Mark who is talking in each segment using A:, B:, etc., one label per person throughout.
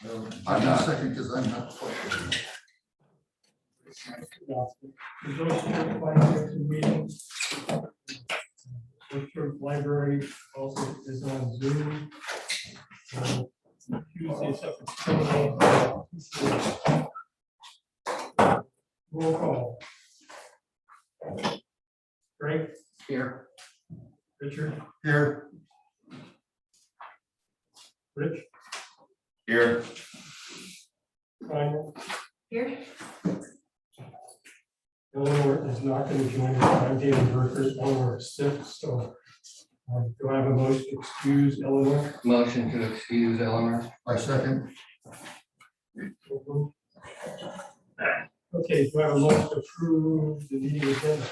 A: I'm not second because I'm not.
B: Library also is on Zoom. Tuesday, roll call. Frank?
C: Here.
B: Richard?
A: Here.
B: Rich?
A: Here.
B: Tanya?
D: Here.
B: Eleanor is not going to join us. I'm David Burkert. Eleanor is sick, so do I have a motion to excuse Eleanor?
C: Motion to excuse Eleanor.
A: I second.
B: Okay, do I have a motion to approve the meeting agenda?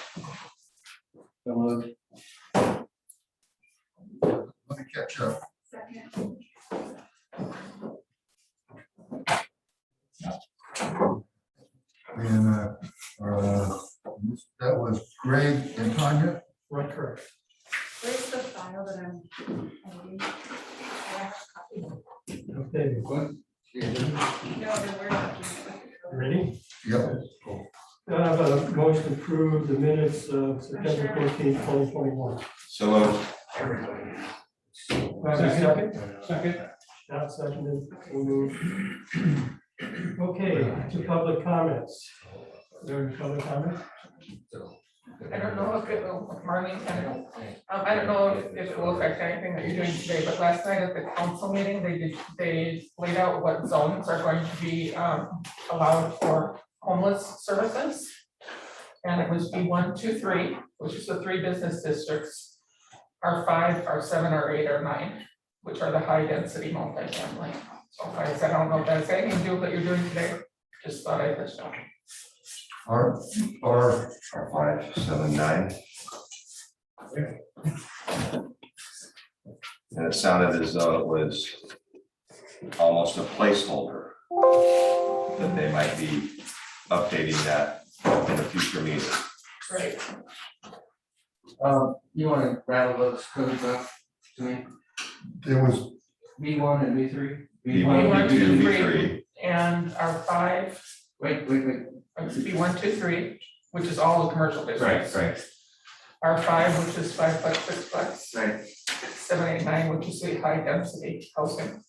C: So moved.
A: Let me catch up.
D: Second.
A: And that was Greg and Tanya.
B: Right, correct.
D: Where's the file that I'm editing? I have a copy.
B: Okay,
C: What?
D: No, the Word document.
B: ready?
A: Yep.
B: I have a motion to approve the minutes of September 14th, 2021.
E: So
B: Second? Second. Not seconded. We'll move. Okay, to public comments. Are there any public comments?
F: I don't know if it will, Marlene, I don't know if it will affect anything that you're doing today, but last night at the council meeting, they laid out what zones are going to be allowed for homeless services. And it was B1, 2, 3, which is the 3 business districts, R5, R7, R8, R9, which are the high density multifamily. So like I said, I don't know if that's anything to do with what you're doing today, just thought I'd let you know.
A: Our
E: 5, 7, 9. And it sounded as though it was almost a placeholder that they might be updating that in a future meeting.
F: Right.
C: You want to rattle those codes up to me?
A: there was
C: B1 and B3?
E: B1, B2, B3.
F: And R5,
C: Wait.
F: it's B1, 2, 3, which is all the commercial districts.
C: Right.
F: R5, which is 5-plex, 6-plex,
C: Right.
F: 7, 8, 9, which is the high density housing.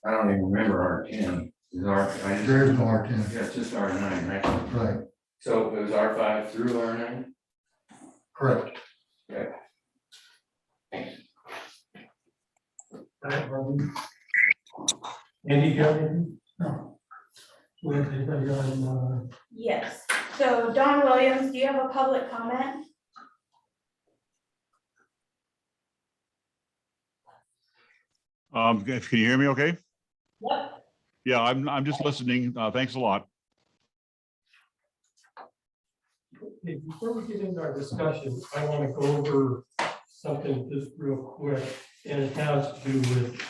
C: I don't even remember R10. Is
A: there's no R10.
C: Yeah, it's just R9, right?
A: Right.
C: So it was R5 through R9?
A: Correct.
B: Andy, do you have anything? No. We have anybody on,
D: Yes. So Don Williams, do you have a public comment?
G: Can you hear me okay?
D: Yep.
G: Yeah, I'm just listening. Thanks a lot.
B: okay, before we get into our discussion, I want to go over something just real quick, and it has to do with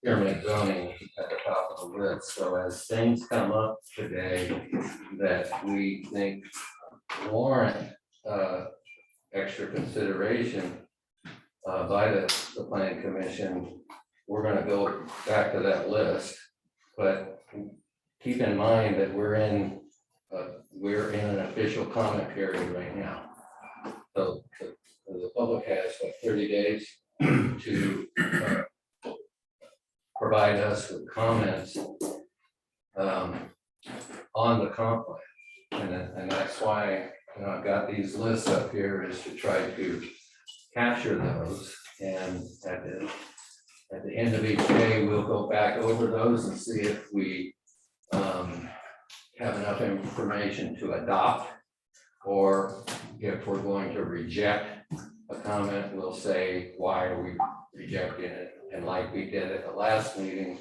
C: Pyramid zoning at the top of the list, so as things come up today that we think warrant extra consideration, by the planning commission, we're gonna go back to that list. But keep in mind that we're in an official comment period right now. So the public has what, 30 days to provide us with comments on the comp plan. And that's why, I've got these lists up here, is to try to capture those. And at the end of each day, we'll go back over those and see if we have enough information to adopt, or if we're going to reject a comment, we'll say, why are we rejecting it? And like we did at the last meeting,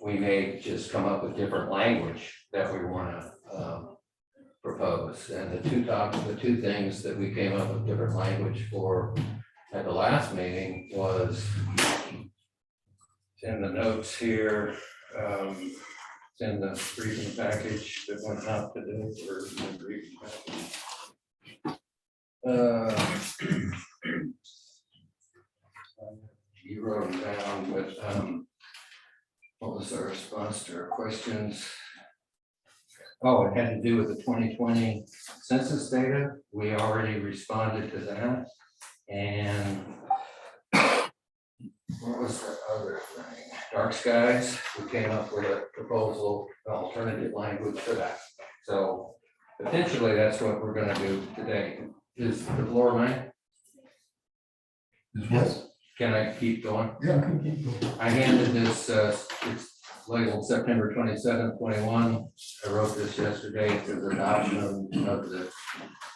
C: we may just come up with different language that we want to propose. And the two things that we came up with different language for at the last meeting was, it's in the notes here, it's in the briefing package that went out today for the briefing package. You wrote them down with, what was our response to our questions? Oh, it had to do with the 2020 census data. We already responded to that. And what was the other thing? Dark skies, we came up with a proposal, alternative language for that. So potentially that's what we're gonna do today. Is the floor mine?
A: Yes.
C: Can I keep going?
A: Yeah, I can keep going.
C: I handed this, it's labeled September 27th, 21. I wrote this yesterday. It says adoption of the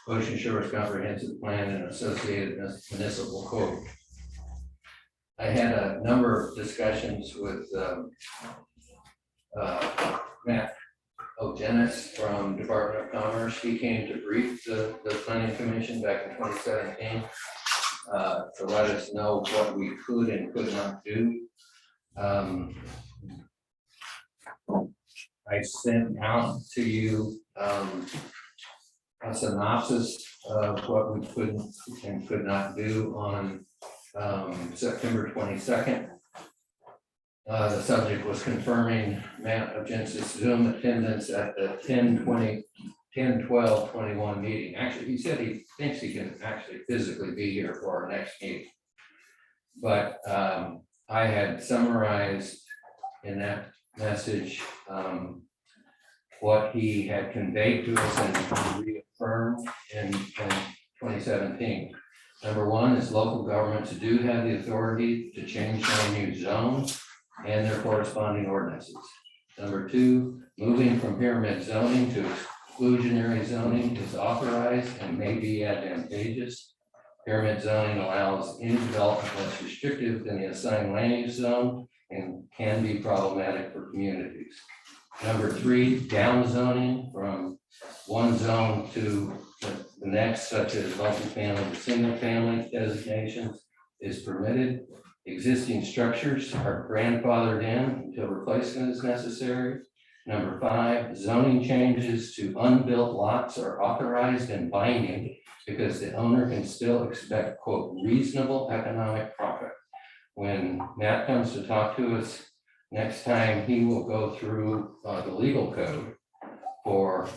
C: Ocean Shores Comprehensive Plan and associated municipal code. I had a number of discussions with Matt Ogenis from Department of Commerce. He came to brief the Planning Commission back in 2017 to let us know what we could and could not do. I sent out to you a synopsis of what we could and could not do on September 22nd. The subject was confirming Matt Ogenis' Zoom attendance at the 10/12/21 meeting. Actually, he said he thinks he can actually physically be here for our next meeting. But I had summarized in that message what he had conveyed to us and reaffirmed in 2017. Number one is local governments do have the authority to change land use zones and their corresponding ordinances. Number two, moving from pyramid zoning to exclusionary zoning is authorized and may be advantageous. Pyramid zoning allows any development less restrictive than the assigned land use zone and can be problematic for communities. Number three, down zoning from one zone to the next, such as multifamily to single family designations, is permitted. Existing structures are grandfathered in until replacement is necessary. Number five, zoning changes to unbuilt lots are authorized and binding because the owner can still expect, quote, reasonable economic profit. When Matt comes to talk to us next time, he will go through the legal code for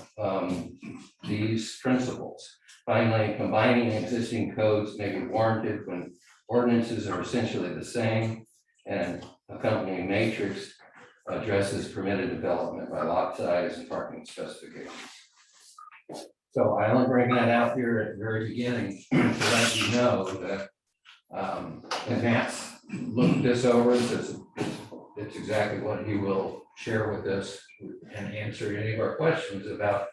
C: these principles. Finally, combining existing codes may be warranted when ordinances are essentially the same, and accompanying matrix addresses permitted development by lot size and parking specifications. So I only bring that out here at the very beginning to let you know that and Matt's looked this over. It's exactly what he will share with us and answer any of our questions about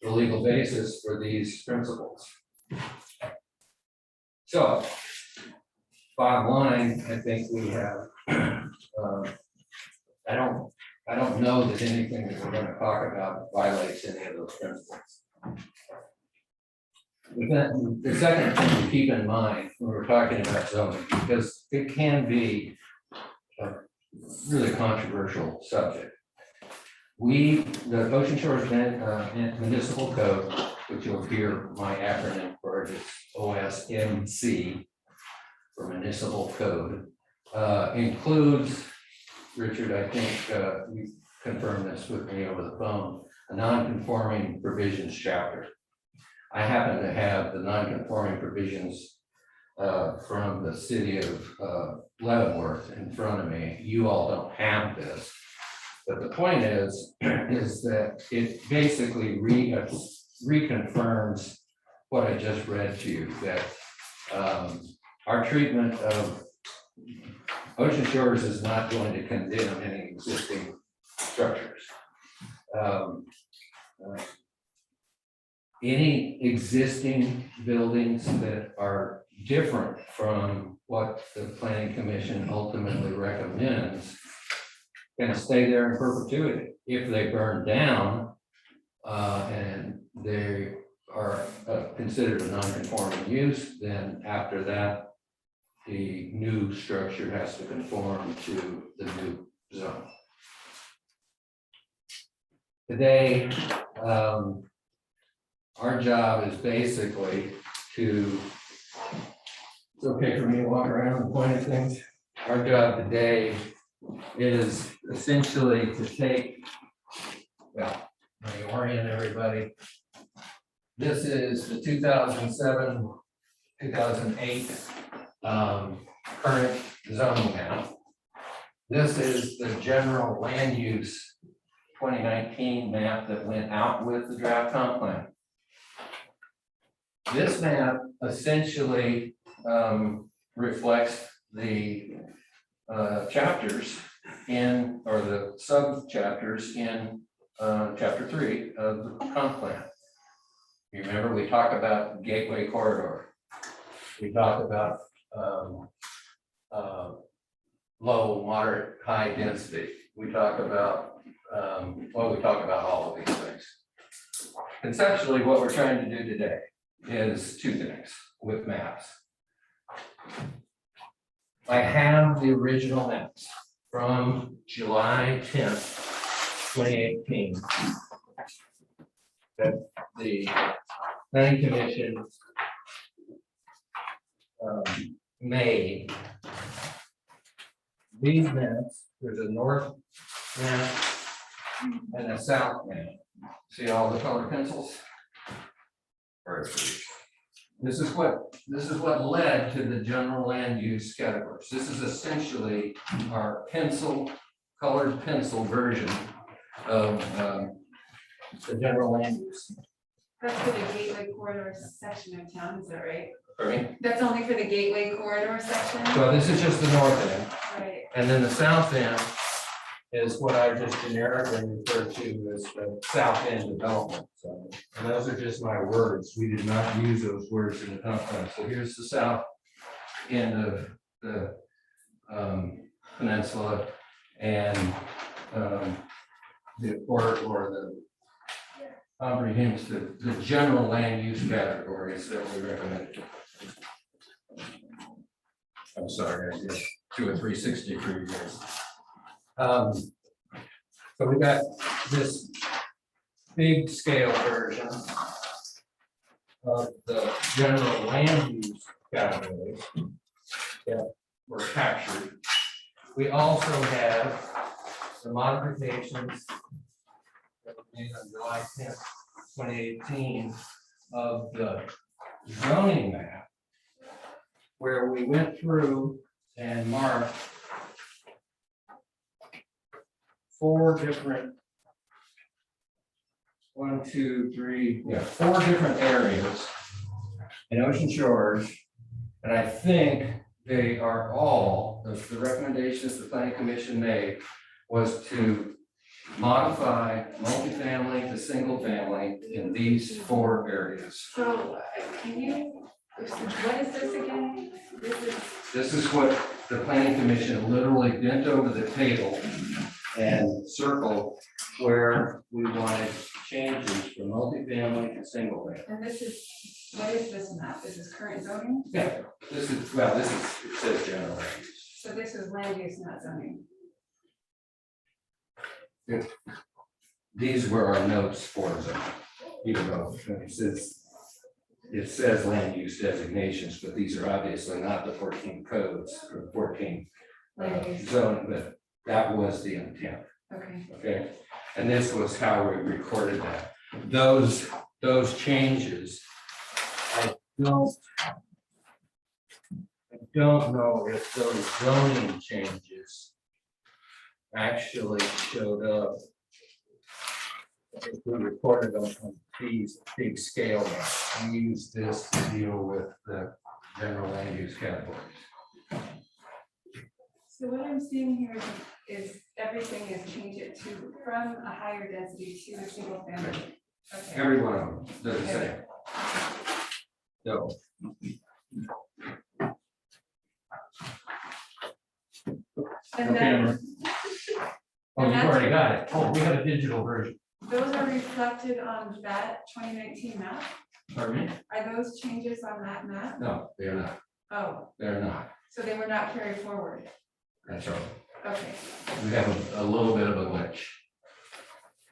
C: the legal basis for these principles. So, bottom line, I think we have. I don't know that anything that we're going to talk about violates any of those principles. The second thing to keep in mind when we're talking about zoning, because it can be a really controversial subject. The Ocean Shores Municipal Code which you'll hear my acronym for it, it's OSMC, for municipal code, includes, Richard, I think you confirmed this with me over the phone, a non-conforming provisions chapter. I happen to have the non-conforming provisions from the city of Leavenworth in front of me. You all don't have this. But the point is that it basically reconfirms what I just read to you, that our treatment of Ocean Shores is not going to condemn any existing structures. Any existing buildings that are different from what the planning commission ultimately recommends can stay there in perpetuity. If they burn down and they are considered a non-conforming use, then after that, the new structure has to conform to the new zone. Today, our job is basically to, it's okay for me to walk around and point at things. Our job today is essentially to take, well, let me orient everybody. This is the 2007, 2008 current zoning map. This is the general land use 2019 map that went out with the draft comp plan. This map essentially reflects the chapters in, or the sub chapters in chapter 3 of the comp plan. You remember we talked about gateway corridor. We talked about low, moderate, high density. We talk about well, we talk about all of these things. Conceptually, what we're trying to do today is two things with maps. I have the original maps from July 10th, 2018. That the planning commission made. These maps, there's a north map and a south map. See all the colored pencils? This is what led to the general land use categories. This is essentially our colored pencil version of the general land use.
D: That's for the gateway corridor section of town, is that right?
C: Pardon me?
D: That's only for the gateway corridor section?
C: So this is just the north end,
D: Right.
C: and then the south end is what I just generically referred to as the south end development. So, and those are just my words. We did not use those words in the comp plan. So here's the south end of the peninsula, and the port, or the comprehensive, the general land use categories that we recommend. I'm sorry, I did 2 or 360 for you guys. So we got this big scale version of the general land use categories that were captured. We also have the modifications that were made on July 10th, 2018 of the zoning map, where we went through and marked 4 different, 4 different areas in Ocean Shores. And I think they are all, the recommendations the planning commission made was to modify multifamily to single family in these 4 areas.
D: So can you, what is this again?
C: This is what the planning commission literally bent over the table and circled where we wanted changes from multifamily to single family.
D: And this is, what is this map? This is current zoning?
C: Yeah, this is, well, this is, it says general land use.
D: So this is land use, not zoning.
C: These were our notes for zoning. even though it says land use designations, but these are obviously not the 14 codes or 14
D: Land use.
C: zone, but that was the intent.
D: Okay,
C: Okay, and this was how we recorded that. Those changes, I don't know if those zoning changes actually showed up. If we recorded them on these big scale ones. We use this to deal with the general land use categories.
D: so what I'm seeing here is everything is changed it to from a higher density to a single family. Okay.
C: Every one of them, they're the same. So.
D: And then
C: Oh, you've already got it. Oh, we have a digital version.
D: those are reflected on that 2019 map.
C: Pardon me?
D: Are those changes on that map?
C: No, they're not.
D: Oh,
C: They're not.
D: so they were not carried forward.
C: That's right.
D: Okay,
C: We have a little bit of a glitch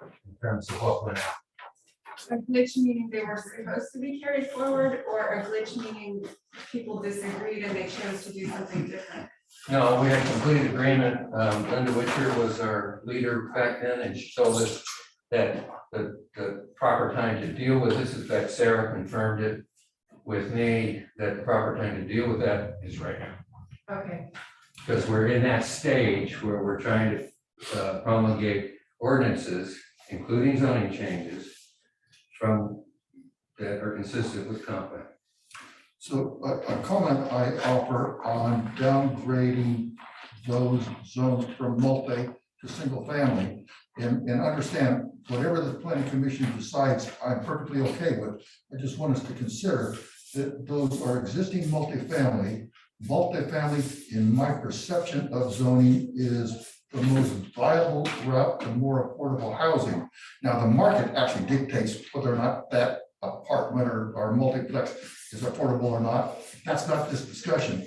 C: in terms of what went out.
D: a glitch meaning they were supposed to be carried forward, or a glitch meaning people disagreed and they chose to do something different?
C: No, we had complete agreement. Linda Witcher was our leader back then, and she told us that the proper time to deal with this, in fact, Sarah confirmed it with me, that the proper time to deal with that is right now.
D: Okay,
C: Because we're in that stage where we're trying to promulgate ordinances, including zoning changes that are consistent with comp plan.
A: So a comment I offer on downgrading those zones from multi to single family. And understand, whatever the planning commission decides, I'm perfectly okay with. I just want us to consider that those are existing multifamily. Multifamily, in my perception of zoning, is the most viable route to more affordable housing. Now, the market actually dictates whether or not that apartment or multiplex is affordable or not. That's not this discussion.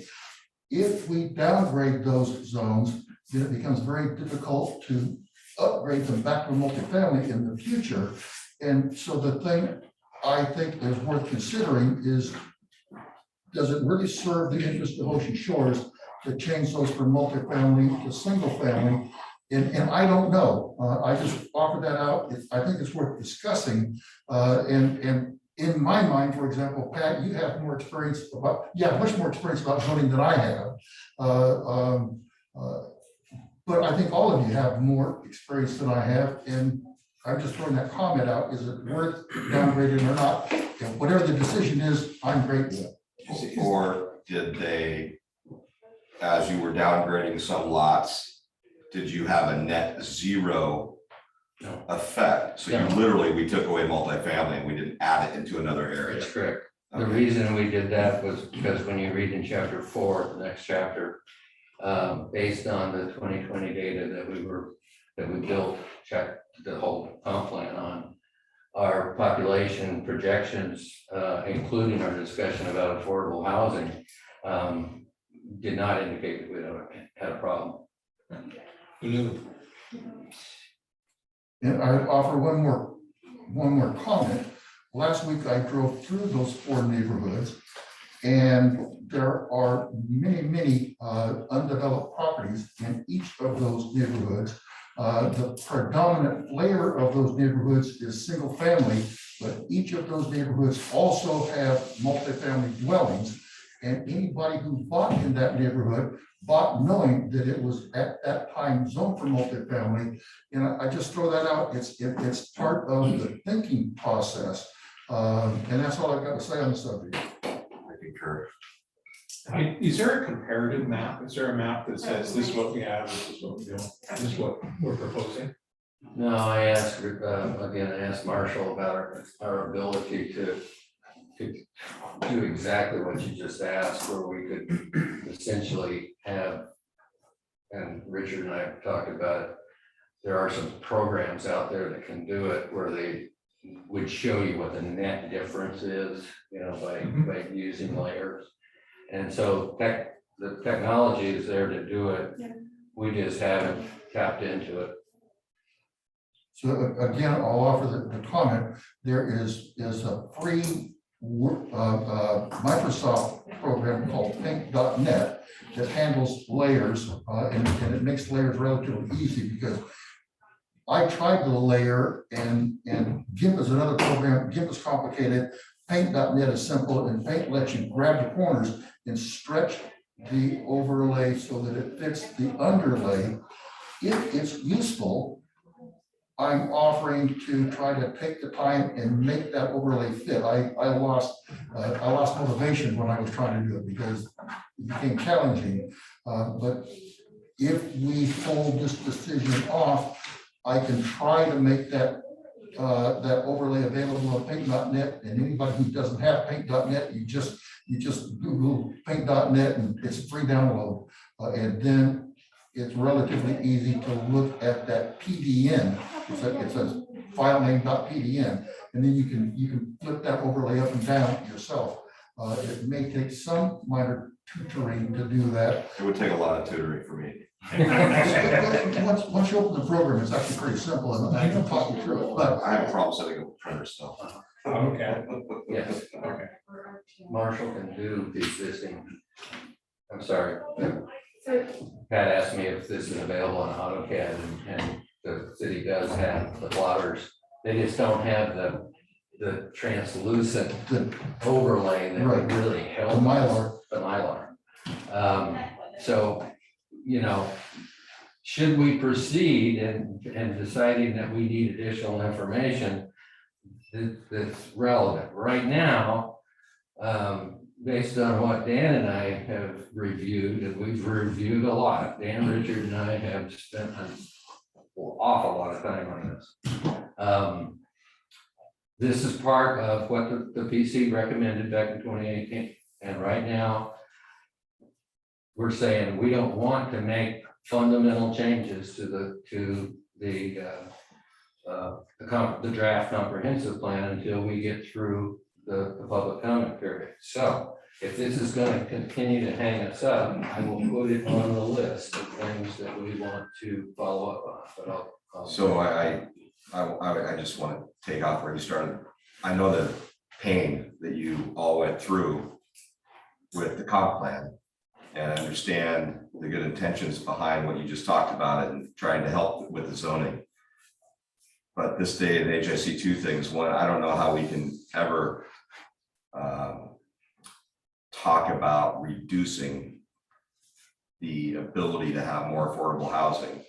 A: If we downgrade those zones, then it becomes very difficult to upgrade them back to multifamily in the future. And so the thing I think is worth considering is, does it really serve the interest of Ocean Shores to change those from multifamily to single family? And I don't know. I just offer that out. I think it's worth discussing. And in my mind, for example, Pat, you have more experience much more experience about zoning than I have. But I think all of you have more experience than I have. And I'm just throwing that comment out. Is it worth downgrading or not? And whatever the decision is, I'm great with it.
E: Or did they, as you were downgrading some lots, did you have a net zero
C: No.
E: effect? So you
C: No.
E: literally, we took away multifamily and we didn't add it into another area.
C: That's correct. The
E: Okay.
C: reason we did that was because when you read in chapter 4, the next chapter, based on the 2020 data that we built, checked the whole comp plan on, our population projections, including our discussion about affordable housing, did not indicate that we had a problem.
A: And I offer one more comment. Last week I drove through those 4 neighborhoods, and there are many undeveloped properties in each of those neighborhoods. The predominant layer of those neighborhoods is single family, but each of those neighborhoods also have multifamily dwellings. And anybody who bought in that neighborhood bought knowing that it was at that time zoned for multifamily. And I just throw that out. It's part of the thinking process. And that's all I've got to say on the subject.
E: I concur.
H: Is there a comparative map? Is there a map that says this is what we have, this is what we don't, this is what we're proposing?
C: No, I asked, again, I asked Marshall about our ability to do exactly what you just asked, where we could essentially have, and Richard and I have talked about it, there are some programs out there that can do it where they would show you what the net difference is, by using layers. And so the technology is there to do it.
D: Yeah.
C: We just haven't tapped into it.
A: So again, I'll offer the comment, there is a free Microsoft program called Paint.net that handles layers, and it makes layers relatively easy because I tried to layer and GIMP is another program. GIMP is complicated. Paint.net is simple, and Paint lets you grab the corners and stretch the overlay so that it fits the underlay. If it's useful, I'm offering to try to take the time and make that overlay fit. I lost motivation when I was trying to do it because it became challenging. But if we hold this decision off, I can try to make that overlay available on Paint.net, and anybody who doesn't have Paint.net, you just Google Paint.net and it's a free download, and then it's relatively easy to look at that PDN. It's a file name .pdn, and then you can flip that overlay up and down yourself. It may take some minor tutoring to do that.
E: It would take a lot of tutoring for me.
A: Once you open the program, it's actually pretty simple, and I can talk you through it, but
E: I have a problem setting up a printer still.
H: Okay,
C: Yes,
H: okay.
C: Marshall can do the existing. I'm sorry,
D: So,
C: Pat asked me if this is available on AutoCAD, and the city does have the plotters. They just don't have the translucent overlay that would really help.
A: The Mylar.
C: The Mylar. So, you know, should we proceed in deciding that we need additional information that's relevant right now, based on what Dan and I have reviewed, and we've reviewed a lot. Dan, Richard, and I have spent an awful lot of time on this. This is part of what the PC recommended back in 2018, and right now we're saying we don't want to make fundamental changes to the draft comprehensive plan until we get through the public comment period. So if this is going to continue to hang us up, I will put it on the list of things that we want to follow up on. But I'll
E: So I just want to take off where you started. I know the pain that you all went through with the comp plan, and I understand the good intentions behind what you just talked about and trying to help with the zoning. But this day and age, I see two things. One, I don't know how we can ever talk about reducing the ability to have more affordable housing.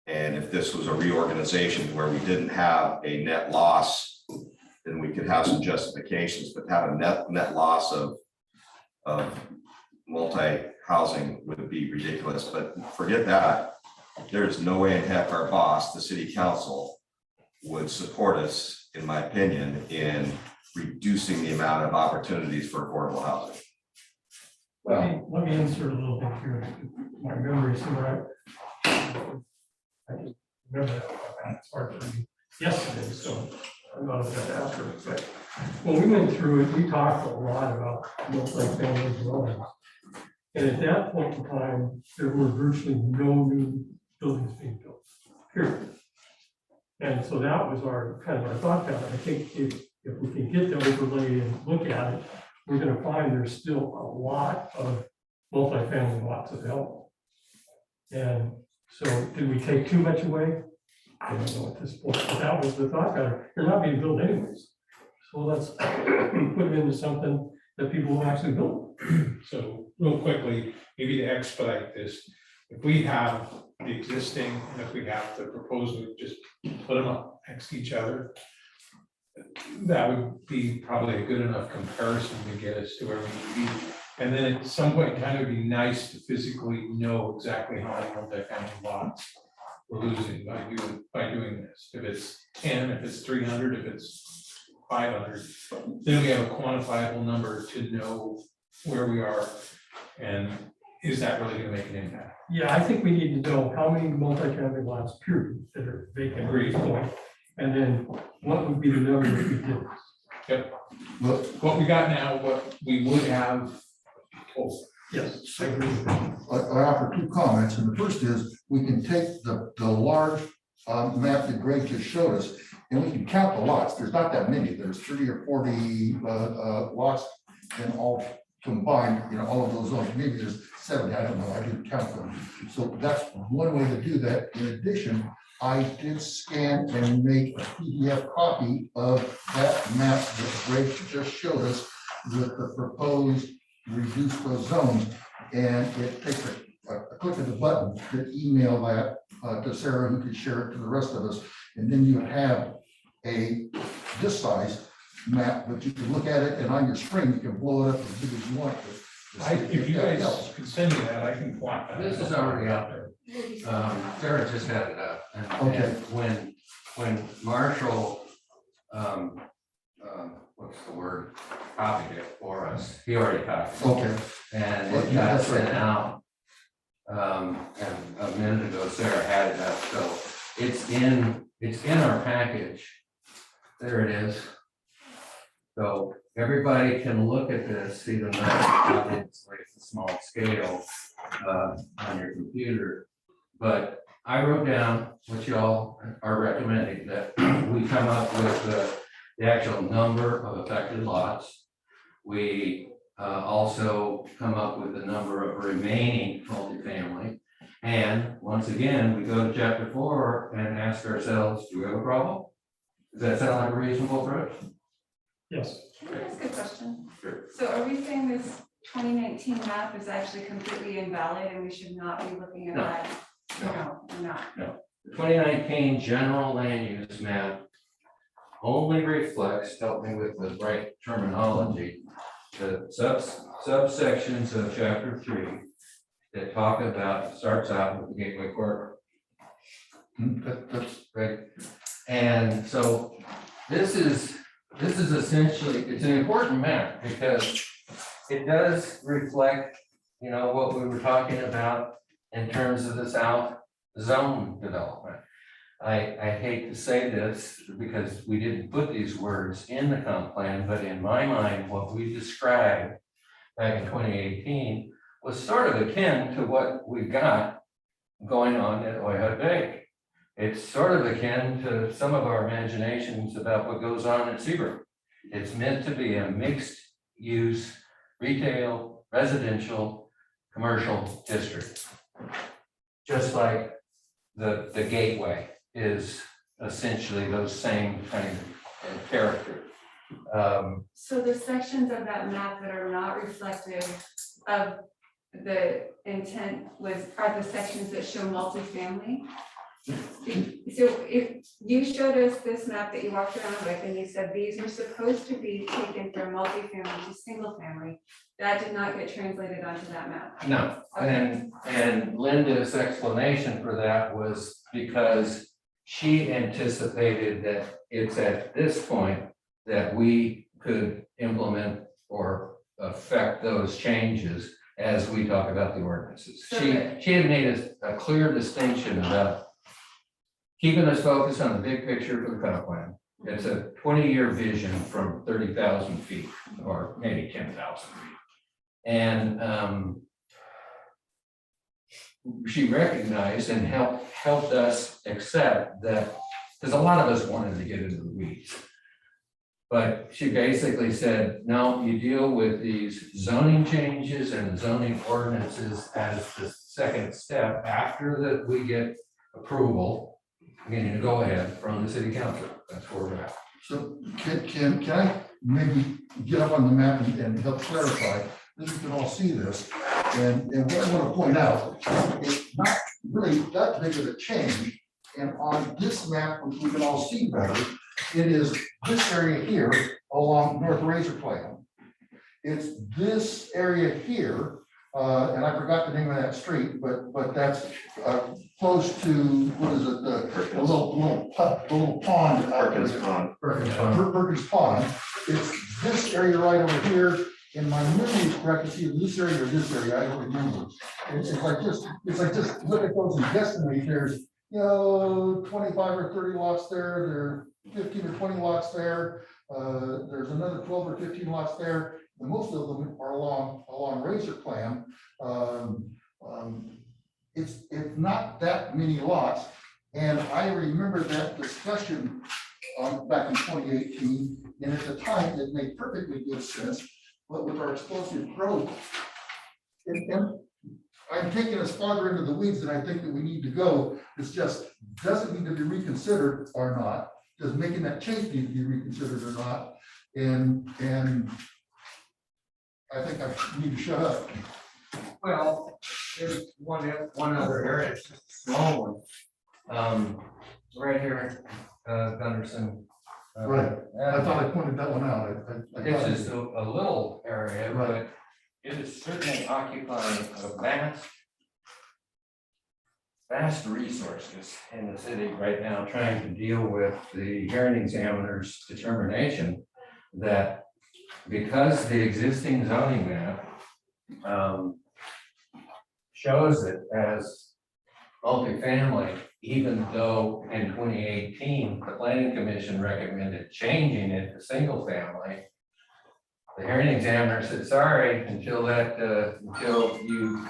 E: And if this was a reorganization where we didn't have a net loss, then we could have some justifications, but have a net loss of multi-housing would be ridiculous. But forget that. There's no way in heck our boss, the city council, would support us, in my opinion, in reducing the amount of opportunities for affordable housing.
B: Let me insert a little bit here. My memory's right. I just remember that. It's hard for me yesterday, so I'm not going to after it. But when we went through it, we talked a lot about multi-family dwellings. And at that point in time, there were virtually no new buildings being built, period. And so that was our kind of our thought pattern. I think if we can get the overlay and look at it, we're going to find there's still a lot of multifamily lots available. And so did we take too much away? I don't know at this point, but that was the thought pattern. They're not being built anyways. So let's put it into something that people will actually build.
H: So real quickly, maybe to expedite this, if we have the existing, and if we have the proposal, just put them up next to each other, that would be probably a good enough comparison to get us to where we need to be. And then at some point in time, it'd be nice to physically know exactly how many multifamily lots we're losing by doing this. If it's 10, if it's 300, if it's 500, then we have a quantifiable number to know where we are, and is that really going to make an impact?
B: Yeah, I think we need to know how many multifamily lots, period, that are vacant at this point. And then what would be the number if we did?
H: Yep.
A: well,
H: What we got now, what we would have. Oh,
B: Yes, I agree with that.
A: I offer two comments, and the first is we can take the large map that Greg just showed us, and we can count the lots. There's not that many. There's 30 or 40 lots in all combined, all of those zones. Maybe there's 70, I don't know. I didn't count them. So that's one way to do that. In addition, I did scan and make a PDF copy of that map that Greg just showed us with the proposed reduced those zones. And it takes a click of the button to email that to Sarah, who could share it to the rest of us. And then you have this size map, but you can look at it, and on your screen, you can blow it up as big as you want.
H: If you guys can send me that, I can plot that.
C: This is already out there. Sarah just had it up. And when Marshall, what's the word, copied it for us, he already copied it.
A: Okay.
C: And it got sent out. And a minute ago, Sarah had it up, so it's in our package. There it is. So everybody can look at this, see the map, it's a small scale on your computer. But I wrote down what y'all are recommending, that we come up with the actual number of affected lots. We also come up with the number of remaining multifamily. And once again, we go to chapter 4 and ask ourselves, do we have a problem? Does that sound like a reasonable approach?
B: Yes.
D: Can I ask a question?
C: Sure.
D: So are we saying this 2019 map is actually completely invalid and we should not be looking at
C: No.
D: that? No, we're not.
C: The 2019 general land use map only reflects, help me with the right terminology, the subsections of chapter 3 that talk about, starts out with the Gateway Corridor.
A: That's
C: Right. And so this is essentially, it's an important map because it does reflect, what we were talking about in terms of the South Zone development. I hate to say this because we didn't put these words in the comp plan, but in my mind, what we described back in 2018 was sort of akin to what we got going on at Oyhut Bay. It's sort of akin to some of our imaginations about what goes on at Seabrook. It's meant to be a mixed use, retail, residential, commercial district. Just like the Gateway is essentially those same kind of character.
D: So the sections of that map that are not reflective of the intent are the sections that show multifamily? So if you showed us this map that you walked around with and you said these were supposed to be taken from multifamily to single family, that did not get translated onto that map.
C: No, and Linda's explanation for that was because she anticipated that it's at this point that we could implement or affect those changes as we talk about the ordinances. She had made a clear distinction about keeping us focused on the big picture for the comp plan. It's a 20-year vision from 30,000 feet or maybe 10,000 feet. And she recognized and helped us accept that, because a lot of us wanted to get into the weeds. But she basically said, no, you deal with these zoning changes and zoning ordinances as the second step after that we get approval, meaning to go ahead from the city council. That's where we're at.
A: so can I maybe get up on the map and help clarify? Then you can all see this. And what I want to point out, it's not really that big of a change. And on this map, which we can all see better, it is this area here along North Razor Plan. It's this area here, and I forgot the name of that street, but that's close to, what is it, the little pond.
E: Perkins Pond.
A: Perkins Pond. It's this area right over here. In my memory is correct, it's either this area or this area, I don't remember. It's like just look at those and guesstimate. There's 25 or 30 lots there, there are 15 or 20 lots there. There's another 12 or 15 lots there, and most of them are along Razor Plan. It's not that many lots, And I remember that discussion back in 2018, and at the time, it made perfectly good sense. But with our explosive growth, and I'm taking us farther into the weeds than I think that we need to go. It's just, does it need to be reconsidered or not? Does making that change need to be reconsidered or not? And I think I need to shut up.
C: Well, there's one other area, it's just a small one. Right here, Gunderson.
A: Right. I thought I pointed that one out. I
C: It's
A: thought-
C: just a little area,
A: Right.
C: but it is certainly occupying a vast resources in the city right now, trying to deal with the hearing examiner's determination that because the existing zoning map shows it as multifamily, even though in 2018, the planning commission recommended changing it to single family. The hearing examiner said, sorry, until you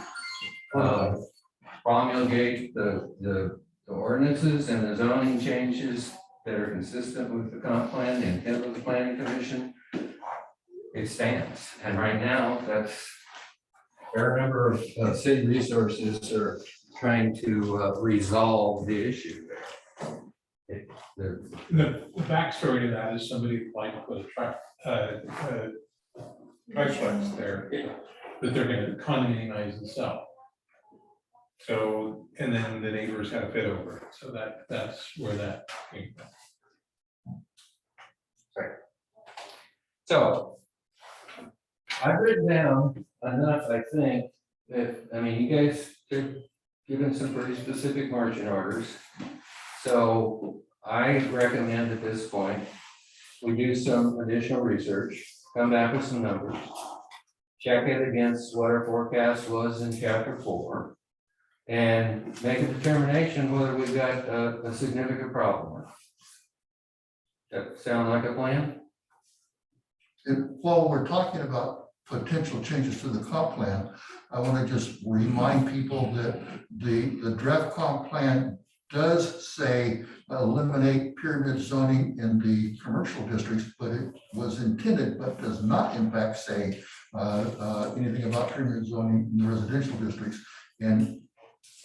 C: promulgate the ordinances and the zoning changes that are consistent with the comp plan, the intent of the planning commission, it stands. And right now, that's a fair number of city resources are trying to resolve the issue there.
H: The backstory to that is somebody applied to put a triplex there that they're gonna condominiumize and sell. So, and then the neighbors got to fit over it, so that's where that came from.
C: So I've written down enough, I think, that, I mean, you guys have given some pretty specific marching orders. So I recommend at this point, we do some additional research, come back with some numbers, check it against what our forecast was in chapter 4, and make a determination whether we've got a significant problem or not. That sound like a plan?
A: And while we're talking about potential changes to the comp plan, I want to just remind people that the draft comp plan does say eliminate pyramid zoning in the commercial districts, but it was intended, but does not in fact say anything about pyramid zoning in the residential districts. And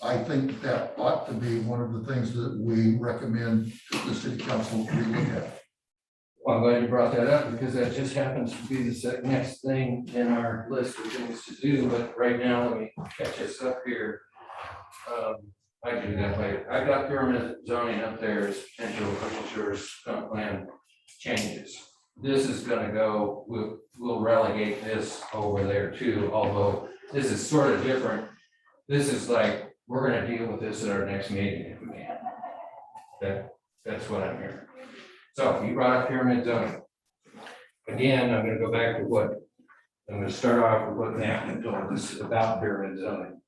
A: I think that ought to be one of the things that we recommend the city council relook at.
C: Well, I'm glad you brought that up because that just happens to be the next thing in our list of things to do. But right now, let me catch us up here. I can do that later. I've got pyramid zoning up there as potential futures comp plan changes. This is going to go, we'll relegate this over there too, although this is sort of different. This is like, we're going to deal with this at our next meeting if we can. That's what I'm hearing. So you brought up pyramid zoning. Again, I'm going to go back to I'm going to start off with what Nat told us about pyramid zoning.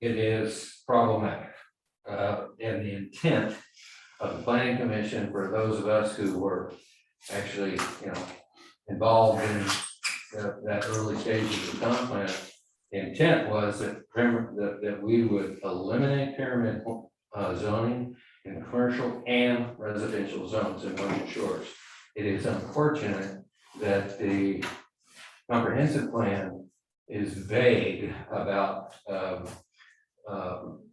C: It is problematic. And the intent of the planning commission for those of us who were actually, involved in that early stages of the comp plan, the intent was that we would eliminate pyramid zoning in commercial and residential zones in Northern Shores. It is unfortunate that the comprehensive plan is vague about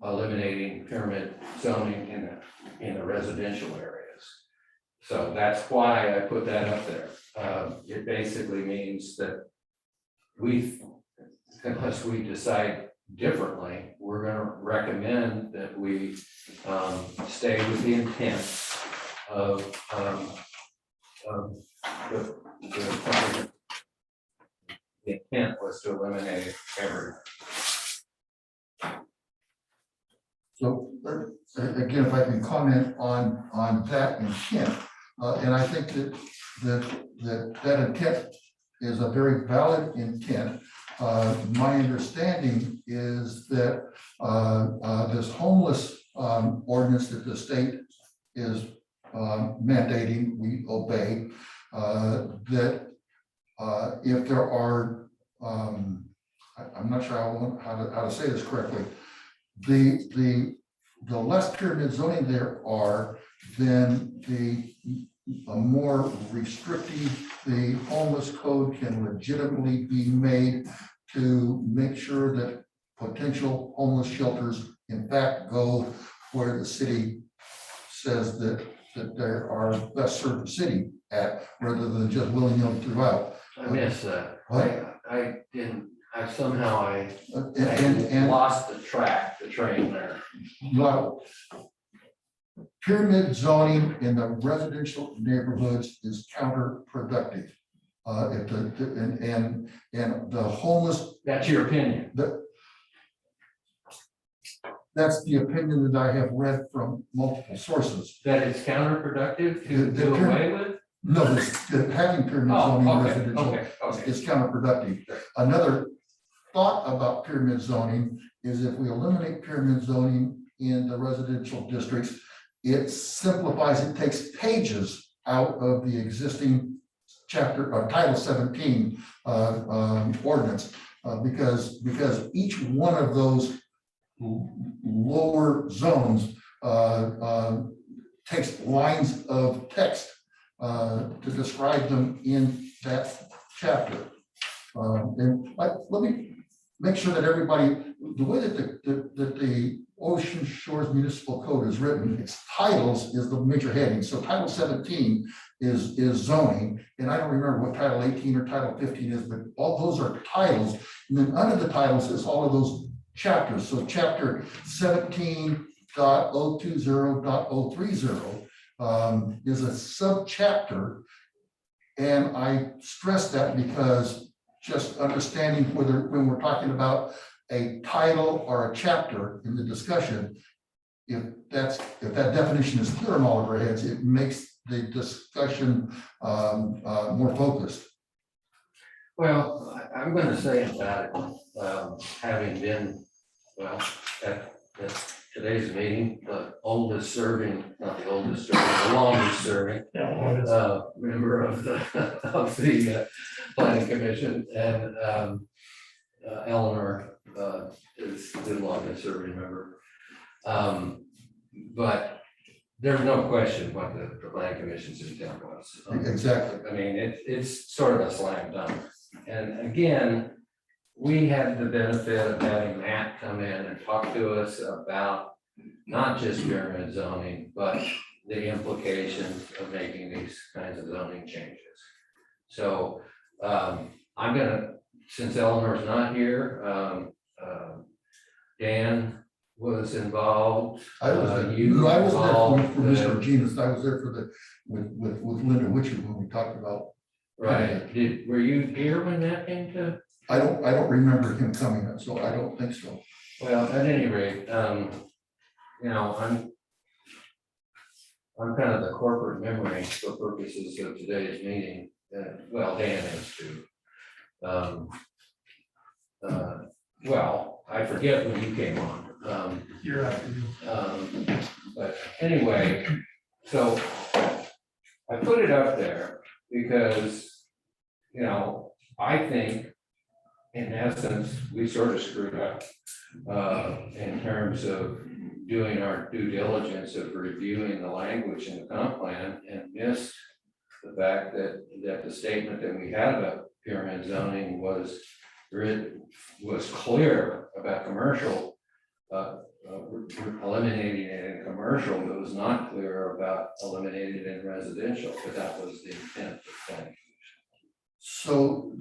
C: eliminating pyramid zoning in the residential areas. So that's why I put that up there. It basically means that unless we decide differently, we're going to recommend that we stay with the intent of the intent was to eliminate everything.
A: So again, if I can comment on that intent, and I think that intent is a very valid intent. My understanding is that this homeless ordinance that the state is mandating we obey, that if there are, I'm not sure how to say this correctly, the the less pyramid zoning there are, then the more restrictive the homeless code can legitimately be made to make sure that potential homeless shelters in fact go where the city says that they are best served the city at, rather than just willy-nilly throughout.
C: I missed that.
A: What?
C: I didn't, I
A: And
C: lost the train there.
A: well, pyramid zoning in the residential neighborhoods is counterproductive. If and the homeless,
C: That's your opinion.
A: that's the opinion that I have read from multiple sources.
C: That it's counterproductive to
A: The
C: do away with?
A: No, having pyramid
C: Oh,
A: zoning in
C: okay,
A: residential
C: okay.
A: is counterproductive.
C: Sure.
A: Another thought about pyramid zoning is if we eliminate pyramid zoning in the residential districts, it simplifies, it takes pages out of the existing chapter, Title 17 ordinance, because each one of those lower zones takes lines of text to describe them in that chapter. Let me make sure that everybody, the way that the Ocean Shores Municipal Code is written, its titles is the major heading. So Title 17 is zoning, and I don't remember what Title 18 or Title 15 is, but all those are titles. And then under the titles is all of those chapters. So Chapter 17.020.030 is a subchapter. And I stress that because just understanding whether, when we're talking about a title or a chapter in the discussion, if that definition is clear in all of our heads, it makes the discussion more focused.
C: Well, I'm going to say emphatically, having been, well, at today's meeting, the oldest serving, not the oldest serving, the longest serving member of the planning commission, and Eleanor is the longest serving member. But there's no question what the planning commission's intent was.
A: Exactly.
C: I mean, it's sort of a slam dunk. And again, we had the benefit of having Matt come in and talk to us about not just pyramid zoning, but the implications of making these kinds of zoning changes. So I'm gonna, since Eleanor's not here, Dan was involved.
A: I was there.
C: You
A: I was there
C: involved,
A: for Mr. Genus. I was there for the with Linda Witcher when we talked about.
C: right. Were you here when that came to?
A: I don't remember him coming up, so I don't think so.
C: Well, at any rate, you know, I'm kind of the corporate memory for purposes of today's meeting. Well, Dan is too. Well, I forget when you came on.
B: Year after you.
C: But anyway, so I put it up there because, you know, I think in essence, we sort of screwed up in terms of doing our due diligence of reviewing the language in the comp plan and missed the fact that the statement that we had about pyramid zoning was clear about commercial, eliminating it in commercial, but was not clear about eliminating it in residential, but that was the intent of the planning.
A: So,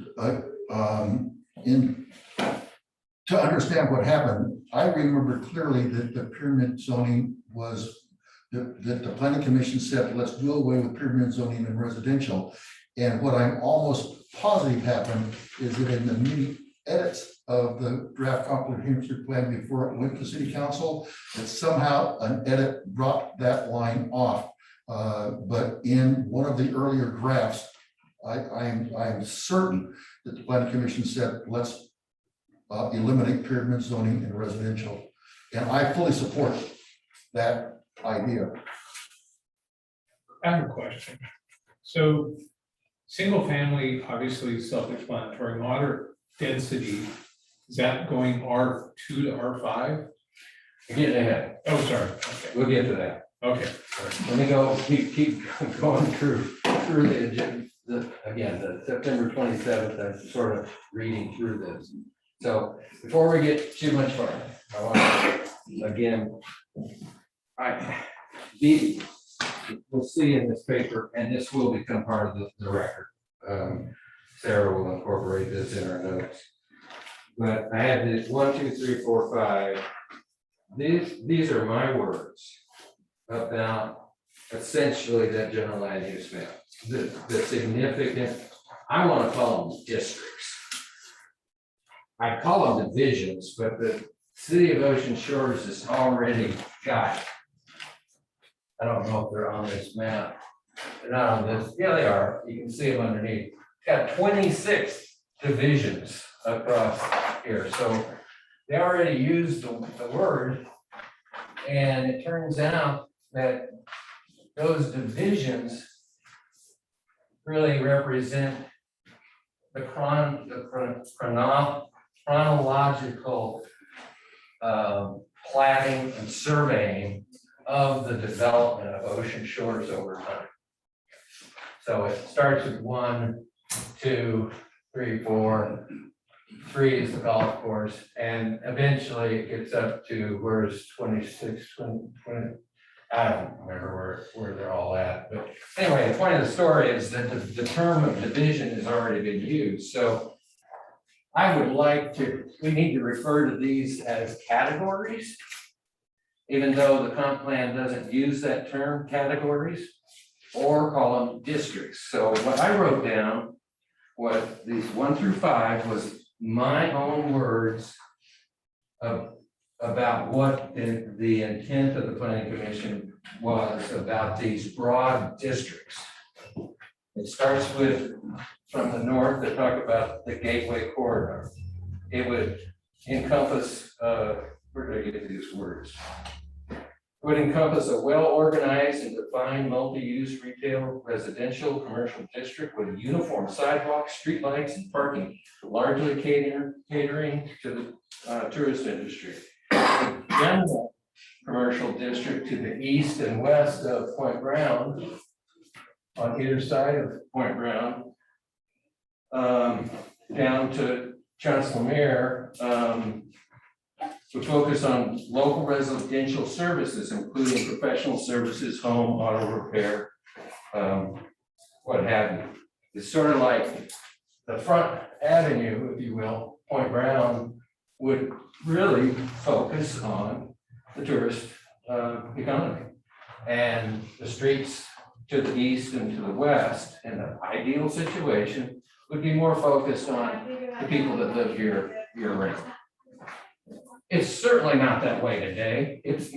A: to understand what happened, I remember clearly that the pyramid zoning was, that the planning commission said, let's do away with pyramid zoning in residential. And what I'm almost positive happened is that in the many edits of the draft comprehensive plan before it went to city council, that somehow an edit brought that line off. But in one of the earlier drafts, I'm certain that the planning commission said, let's eliminate pyramid zoning in residential. And I fully support that idea.
H: I have a question. So, single family, obviously self-explanatory, moderate density, is that going R2 to R5?
C: You're getting ahead.
H: Oh, sorry, okay,
C: We'll get to that.
H: okay.
C: Let me go, keep going through the agenda, again, the September 27th, I'm sort of reading through this. So before we get too much farther, I want to, again, we'll see in this paper, and this will become part of the record. Sarah will incorporate this in her notes. But I have this 1, 2, 3, 4, 5. These are my words about essentially that general land use map. The significant, I want to call them districts. I call them divisions, but the city of Ocean Shores has already got, I don't know if they're on this map. They're not on this. Yeah, they are. You can see them underneath. Got 26 divisions across here. So they already used the word. And it turns out that those divisions really represent the chronological platting and surveying of the development of Ocean Shores over time. So it starts with 1, 2, 3, 4. 3 is the golf course, and eventually it gets up to where's 26, 20, I don't remember where they're all at. But anyway, the point of the story is that the term of division has already been used. So I would like to, we need to refer to these as categories, even though the comp plan doesn't use that term, categories, or call them districts. So what I wrote down was these 1 through 5 was my own words about what the intent of the planning commission was about these broad districts. It starts with, from the north, they talk about the gateway corridor. It would encompass, where did I get these words? It would encompass a well-organized and defined multi-use retail, residential, commercial district with uniform sidewalks, streetlights, and parking, largely catering to the tourist industry. The general commercial district to the east and west of Point Brown, on either side of Point Brown, down to Chancellor, to focus on local residential services, including professional services, home, auto repair, what have you. It's sort of like the front avenue, if you will, Point Brown would really focus on the tourist economy. And the streets to the east and to the west, in an ideal situation, would be more focused on the people that live here year-round. It's certainly not that way today. It's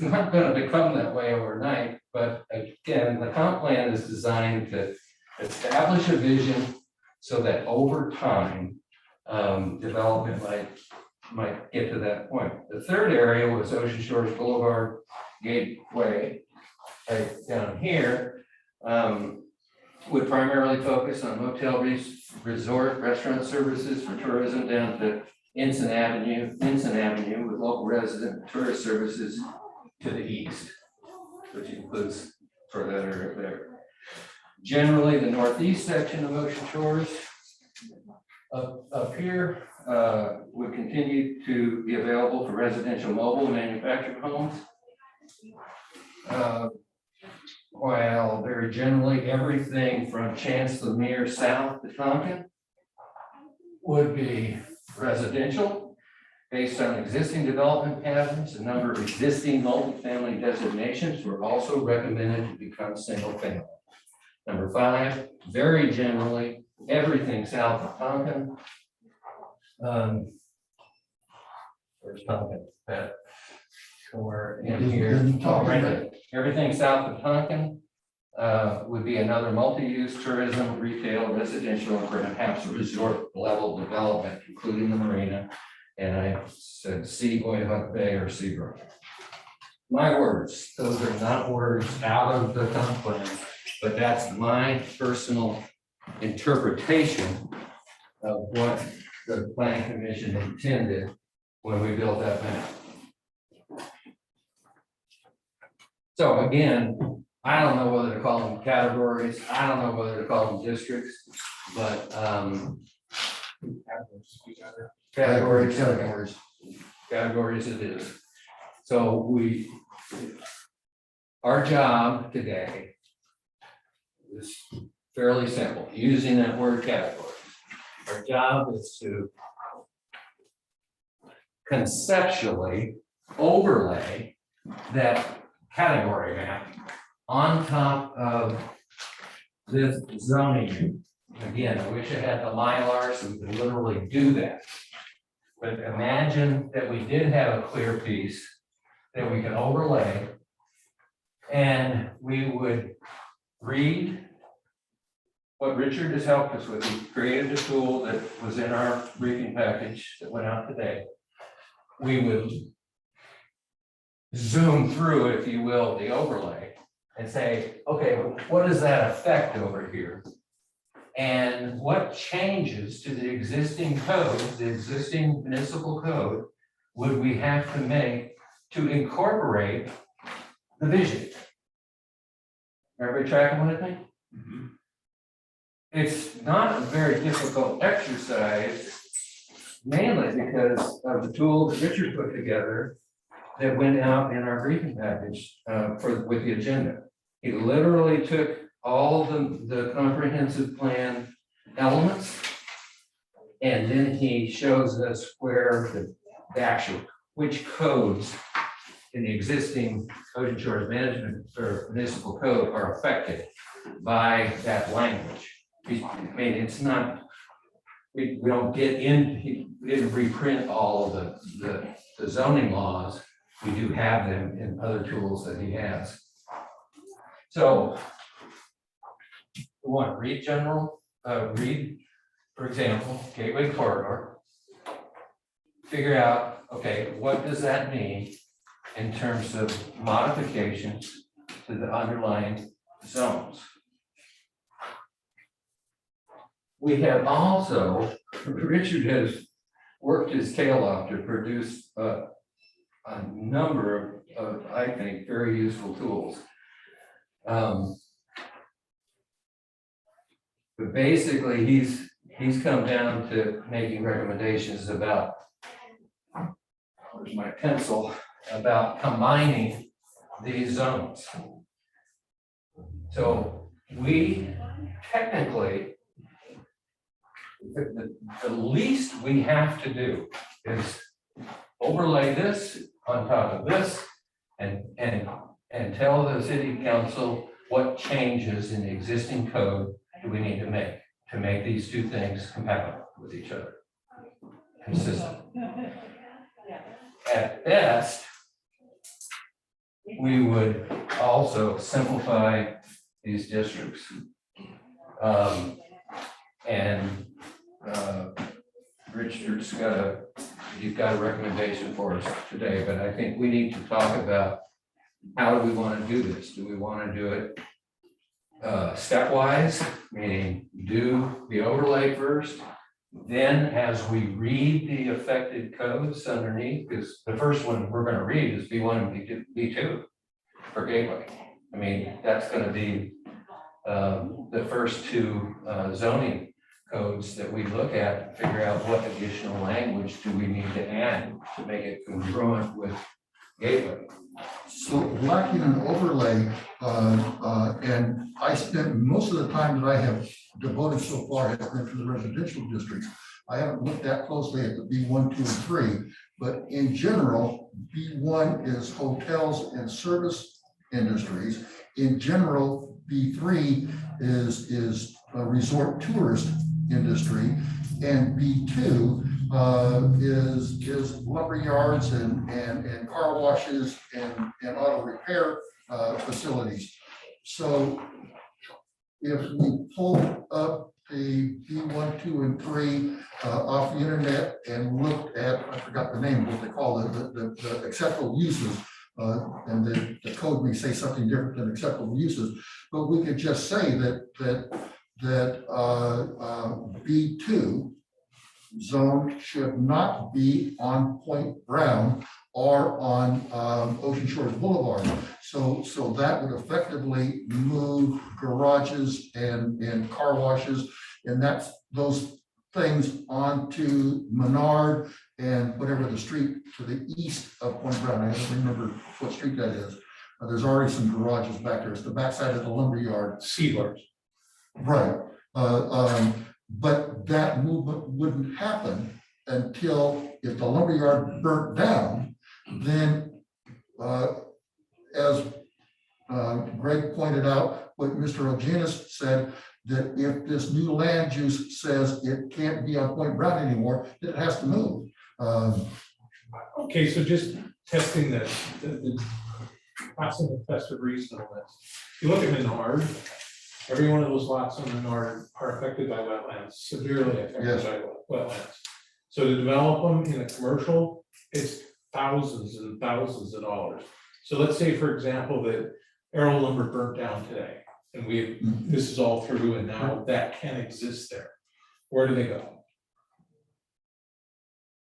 C: not going to become that way overnight. But again, the comp plan is designed to establish a vision so that over time, development might get to that point. The third area was Ocean Shores Boulevard Gateway, right down here, would primarily focus on motel, resort, restaurant services for tourism down to Ensign Avenue with local resident and tourist services to the east, which includes for that area there. Generally, the northeast section of Ocean Shores up here would continue to be available for residential, mobile, and manufactured homes. While very generally everything from Chancellor south to Tonkin would be residential based on existing development patterns. A number of existing multifamily designations were also recommended to become single family. Number 5, very generally, everything south of Tonkin. Where's Tonkin? That somewhere in here. Oh, right there. Everything south of Tonkin would be another multi-use tourism, retail, residential, and perhaps a resort level development, including the marina. And I said Boyhook Bay or Seabrook. My words, those are not words out of the comp plan, but that's my personal interpretation of what the planning commission intended when we built that map. So again, I don't know whether to call them categories, I don't know whether to call them districts, but categories,
A: Categories.
C: categories it is. So our job today is fairly simple, using that word categories. Our job is to conceptually overlay that category map on top of this zoning. Again, I wish I had the Mylar so we could literally do that. But imagine that we did have a clear piece that we can overlay, and we would read what Richard has helped us with. He created a tool that was in our briefing package that went out today. We would zoom through, if you will, the overlay and say, okay, what does that affect over here? And what changes to the existing code, the existing municipal code, would we have to make to incorporate the vision? Everybody tracking with me? It's not a very difficult exercise, mainly because of the tool that Richard put together that went out in our briefing package with the agenda. He literally took all the comprehensive plan elements, and then he shows us where the actual, which codes in the existing code insurance management or municipal code are affected by that language. I mean, it's not, we don't get in, we didn't reprint all of the zoning laws. We do have them in other tools that he has. So we want to read for example, Gateway Corridor, figure out, okay, what does that mean in terms of modifications to the underlying zones? We have also, Richard has worked his tail off to produce a number of, I think, very useful tools. But basically, he's come down to making recommendations about, where's my pencil, about combining these zones. So we technically, the least we have to do is overlay this on top of this and tell the city council what changes in the existing code do we need to make these two things compatible with each other, consistent. At best, we would also simplify these districts. Richard's he's got a recommendation for us today, but I think we need to talk about how do we want to do this? Do we want to do it stepwise, meaning do the overlay first, then as we read the affected codes underneath, because the first one we're going to read is B1 and B2 for Gateway. I mean, that's going to be the first two zoning codes that we look at, figure out what additional language do we need to add to make it congruent with Gateway.
A: So lacking an overlay, and I spent most of the time that I have devoted so far has been to the residential districts. I haven't looked that closely at the B1, 2, and 3, but in general, B1 is hotels and service industries. In general, B3 is a resort tourist industry, and B2 is lumber yards and car washes and auto repair facilities. So if we pull up the B1, 2, and 3 off the internet and looked at, I forgot the name, what they call the acceptable uses, and the code may say something different than acceptable uses, but we could just say that B2 zone should not be on Point Brown are on Ocean Shores Boulevard. So that would effectively move garages and car washes, and those things onto Menard and whatever the street to the east of Point Brown. I don't remember what street that is. There's already some garages back there. It's the backside of the lumber yard.
H: Seedlers.
A: Right. But that movement wouldn't happen until if the lumberyard burnt down, then as Greg pointed out, what Mr. Ogenis said, that if this new land use says it can't be on Point Brown anymore, it has to move.
H: Okay, so just testing the passing the test of reasonableness. If you look at Menard, every one of those lots on Menard are affected by wetlands, severely affected
A: Yes.
H: by wetlands. So to develop them in a commercial, it's thousands and thousands of dollars. So let's say, for example, that Arrow Lumber burnt down today, and this is all through, and now that can exist there. Where do they go?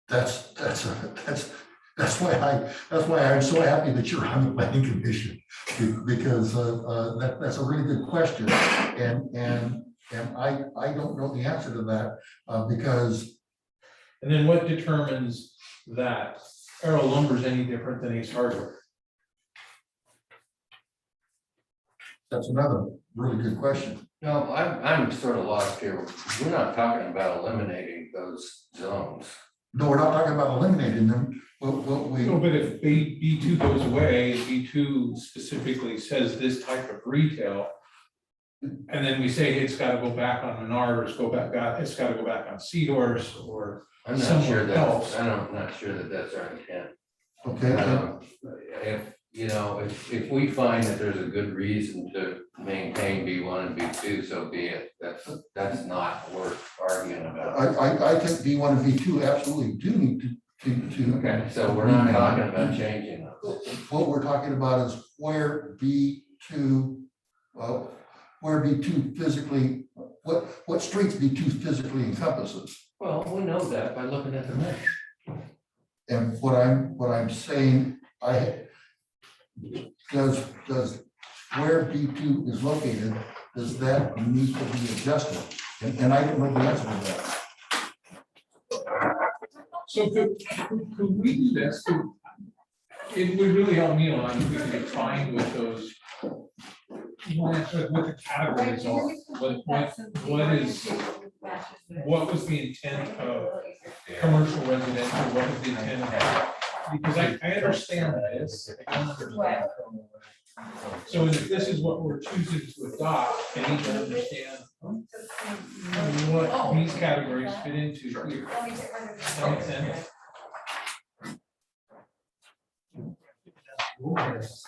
A: That's why I'm so happy that you're on the planning commission, because that's a really good question. And I don't know the answer to that, because.
H: And then what determines that Arrow Lumber is any different than Ace Hardware?
A: That's another really good question.
C: No, I'm sort of lost here. We're not talking about eliminating those zones.
A: No, we're not talking about eliminating them. What we.
H: No, but if B2 goes away, B2 specifically says this type of retail, and then we say it's got to go back on Menard, or it's got to go back on Seedorse, or
C: I'm not sure
H: somewhere else.
C: I'm not sure that that's our intent.
A: Okay.
C: If we find that there's a good reason to maintain B1 and B2, so be it. That's not worth arguing about.
A: I think B1 and B2 absolutely do need to.
C: Okay, so we're not talking about changing those.
A: What we're talking about is where B2 physically, what streets B2 physically encompasses.
C: Well, we know that by looking at the map.
A: And what I'm saying, does where B2 is located, does that need to be adjusted? And I don't know the answer to that.
H: So could we do this? It would really help me a lot if we could define what those, what the categories are. What was the intent of commercial residential? What was the intent of? Because I understand this. I don't understand. So if this is what we're choosing to adopt, I need to understand what these categories fit into here. Does that make sense? What's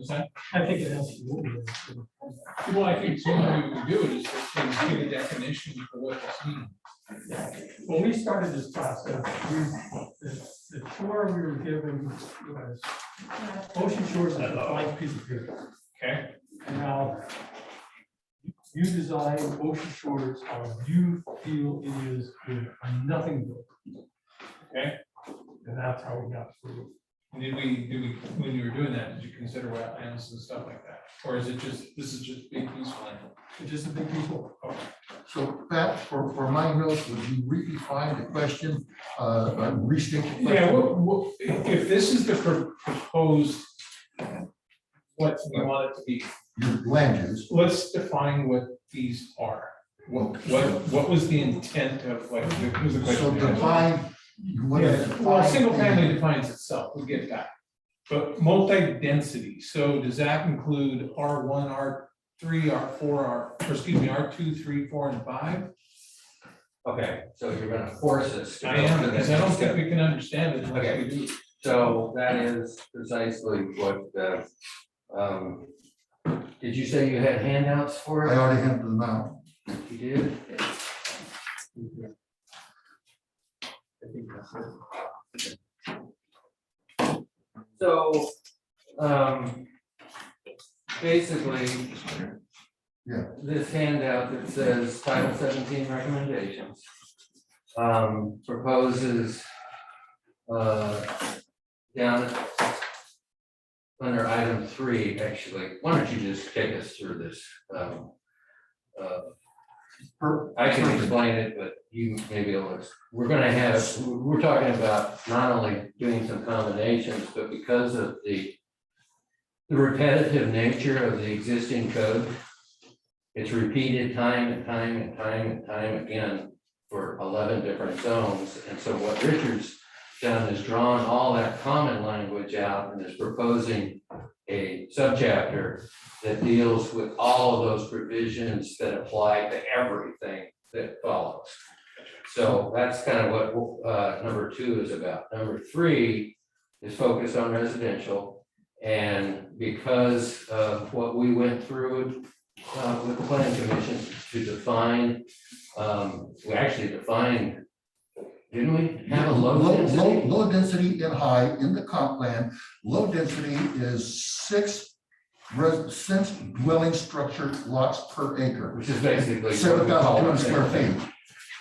H: that?
B: I think it has to be.
H: Well, I think some way we can do it is to give a definition for what this means.
B: When we started this process, the tour we were given was Ocean Shores is a blank piece of paper.
H: Okay,
B: And now you design Ocean Shores how you feel it is with nothing but.
H: okay.
B: And that's how we got through.
H: Did we, when you were doing that, did you consider wetlands and stuff like that? Or is it just, this is just big piece of land?
B: It's just a big piece of.
A: So Pat, for my notes, would you redefine the question, restate the question?
H: Yeah, if this is the proposed, what we want it to be,
A: Your land use.
H: let's define what these are. What was the intent of, like, was the
A: So
H: question?
A: define. what is
H: Yeah, well,
A: defined
H: single family
A: in-
H: defines itself, we'll get that. But multi-density, so does that include R1, R3, R4, R2, 3, 4, and 5?
C: Okay, so you're gonna force us. to
H: I
C: go
H: am,
C: to
H: because
C: the
H: I don't
C: next
H: think
C: step.
H: we can understand it unless
C: Okay.
H: we do.
C: So that is precisely what did you say you had handouts for
A: I
C: it?
A: already handed them out.
C: You did? So, basically,
A: Yeah.
C: this handout that says Title 17 recommendations proposes down under item 3, actually, why don't you just take us through this? I can explain it, but you maybe we're talking about not only doing some combinations, but because of the repetitive nature of the existing code, it's repeated time and time and time and time again for 11 different zones. And so what Richard's done is drawn all that common language out and is proposing a subchapter that deals with all of those provisions that apply to everything that follows. So that's kind of what number 2 is about. Number 3 is focused on residential. And because of what we went through with the planning commission to define, we actually defined, didn't we have a low density?
A: Low density and high in the comp plan. Low density is 6 dwelling structure lots per acre.
C: Which is basically
A: 7,200 square feet.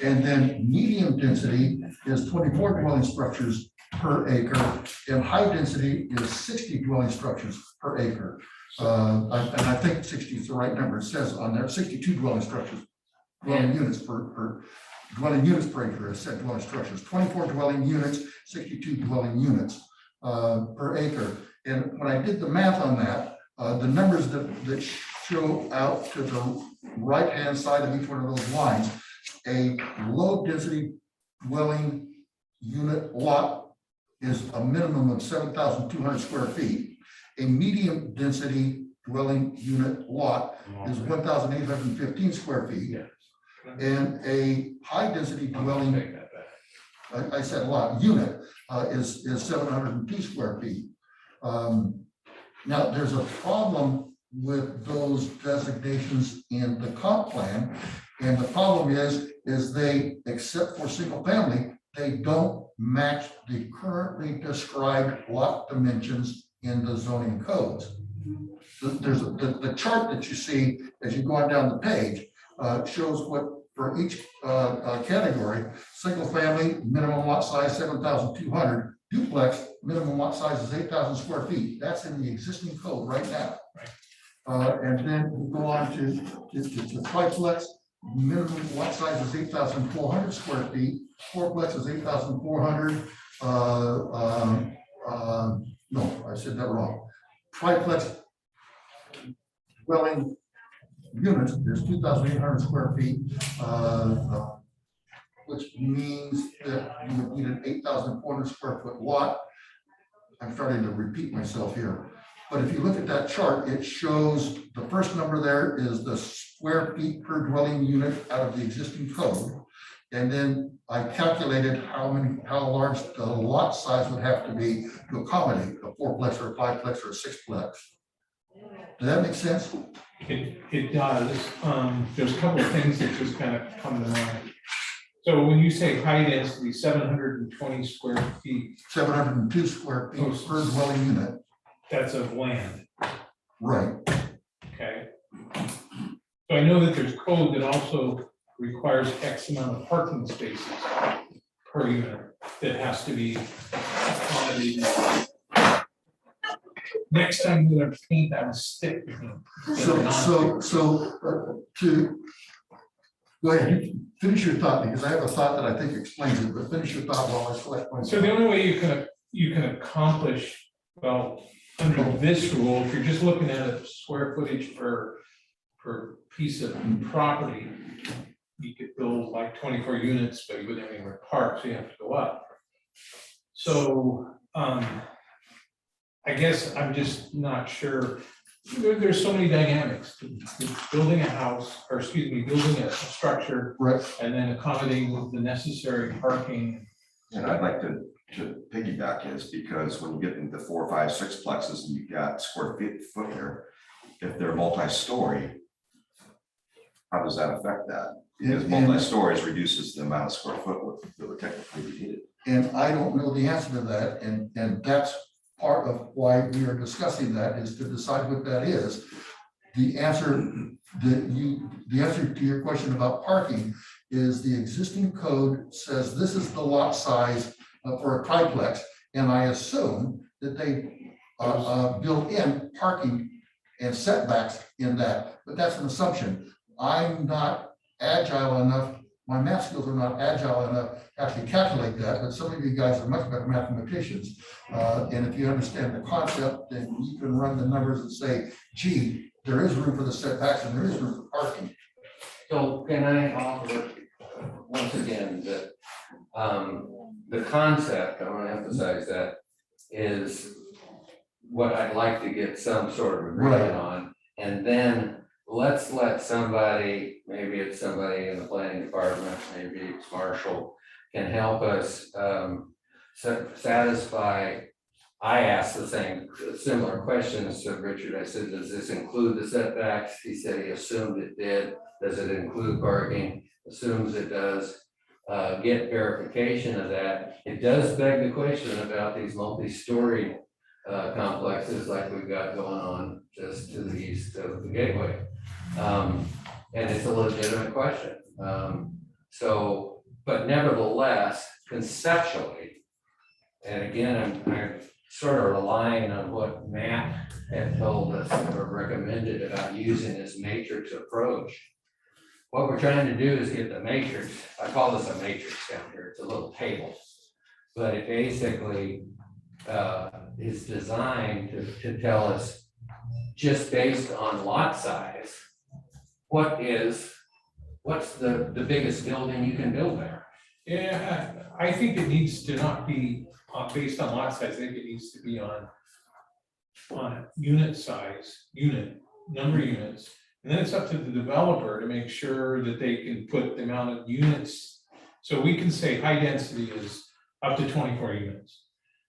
A: And then medium density is 24 dwelling structures per acre, and high density is 60 dwelling structures per acre. And I think 60 is the right number. It says on there 62 dwelling structures, dwelling units per dwelling units per acre. It said dwelling structures, 24 dwelling units, 62 dwelling units per acre. And when I did the math on that, the numbers that show out to the right-hand side of each one of those lines, a low-density dwelling unit lot is a minimum of 7,200 square feet. A medium-density dwelling unit lot is 1,815 square feet. And a high-density dwelling, I said a lot, unit is 702 square feet. Now, there's a problem with those designations in the comp plan. And the problem is they, except for single family, they don't match the currently described lot dimensions in the zoning codes. There's the chart that you see as you go on down the page shows what for each category: single family, minimum lot size 7,200, duplex, minimum lot size is 8,000 square feet. That's in the existing code right now. And then we go on to triplex. Minimum lot size is 8,400 square feet. Fourplex is 8,400. No, I said that wrong. Triplex dwelling units is 2,800 square feet, which means that you would need an 8,400 square foot lot. I'm starting to repeat myself here. But if you look at that chart, it shows the first number there is the square feet per dwelling unit out of the existing code. And then I calculated how large the lot size would have to be to accommodate a fourplex or a fiveplex or a sixplex. Does that make sense?
H: It does. There's a couple of things that just kind of come to mind. So when you say high density, 720 square feet.
A: 702 square feet per dwelling unit.
H: That's of land.
A: Right.
H: Okay. So I know that there's code that also requires X amount of parking spaces per unit that has to be accommodated. Next time you're gonna paint that stick.
A: So to go ahead, you finish your thought, because I have a thought that I think explains it, but finish your thought while I select one.
H: So the only way you can accomplish, well, under this rule, if you're just looking at a square footage per piece of property, you could build like 24 units, but you wouldn't have anywhere to park, so you have to go up. So I guess I'm just not sure. There's so many dynamics to building a house, or excuse me, building a structure,
A: Right.
H: and then accommodating with the necessary parking.
E: And I'd like to piggyback is because when you get into 4, 5, 6 plexes and you've got square foot here, if they're multi-story, how does that affect that? Because multi-stories reduces the amount of square foot that would technically be needed.
A: And I don't know the answer to that, and that's part of why we are discussing that, is to decide what that is. The answer to your question about parking is the existing code says this is the lot size for a triplex, And I assume that they built in parking and setbacks in that, but that's an assumption. I'm not agile enough, my math skills are not agile enough to actually calculate that, but some of you guys are much better mathematicians. And if you understand the concept, then you can run the numbers and say, gee, there is room for the setbacks and there is room for parking.
C: So can I offer once again that the concept, I want to emphasize that, is what I'd like to get some sort of agreement on. And then let's let somebody, maybe it's somebody in the planning department, maybe it's Marshall, can help us satisfy. I asked the same similar questions to Richard. I said, does this include the setbacks? He said he assumed it did. Does it include parking? Assumes it does. Get verification of that. It does beg the question about these multi-story complexes like we've got going on just to the east of the gateway. And it's a legitimate question. So, but nevertheless, conceptually, and again, I'm sort of relying on what Matt had told us or recommended about using this matrix approach. What we're trying to do is get the matrix, I call this a matrix down here, it's a little table. But it basically is designed to tell us, just based on lot size, what's the biggest building you can build there?
H: Yeah, I think it needs to not be based on lot size. I think it needs to be on unit size, number of units. And then it's up to the developer to make sure that they can put the amount of units. So we can say high density is up to 24 units.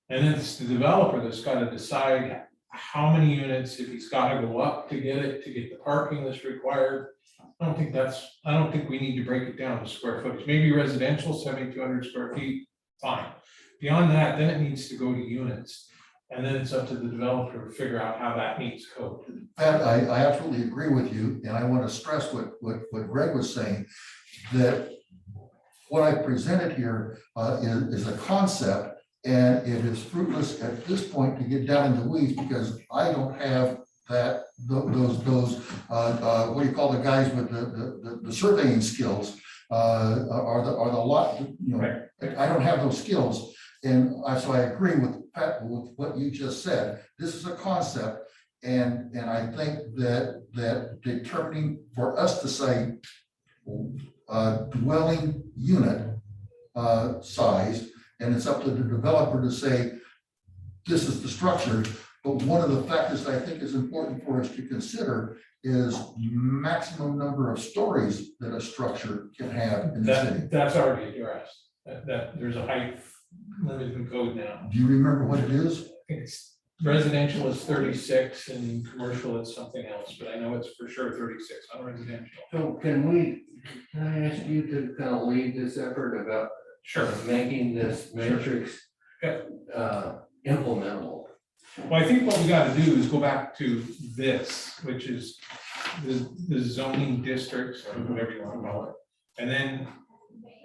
H: And then it's the developer that's got to decide how many units, if he's got to go up to get the parking that's required. I don't think we need to break it down to square footage. Maybe residential, 7,200 square feet, fine. Beyond that, then it needs to go to units. And then it's up to the developer to figure out how that meets code.
A: Pat, I absolutely agree with you, and I want to stress what Greg was saying, that what I presented here is a concept, and it is fruitless at this point to get down in the weeds because I don't have that, those what do you call the guys with the surveying skills, are the lot, you know,
H: Right.
A: I don't have those skills. And so I agree with Pat, with what you just said. This is a concept, and I think that determining for us to say dwelling unit size, and it's up to the developer to say this is the structure. But one of the factors that I think is important for us to consider is maximum number of stories that a structure can have in the city.
H: That's already addressed. That there's a height limit in code now.
A: Do you remember what it is?
H: I think it's residential is 36 and commercial is something else, but I know it's for sure 36 on residential.
C: So can I ask you to kind of lead this effort about making this matrix implementable?
H: Well, I think what we got to do is go back to this, which is the zoning districts, or whatever you want to call it. And then,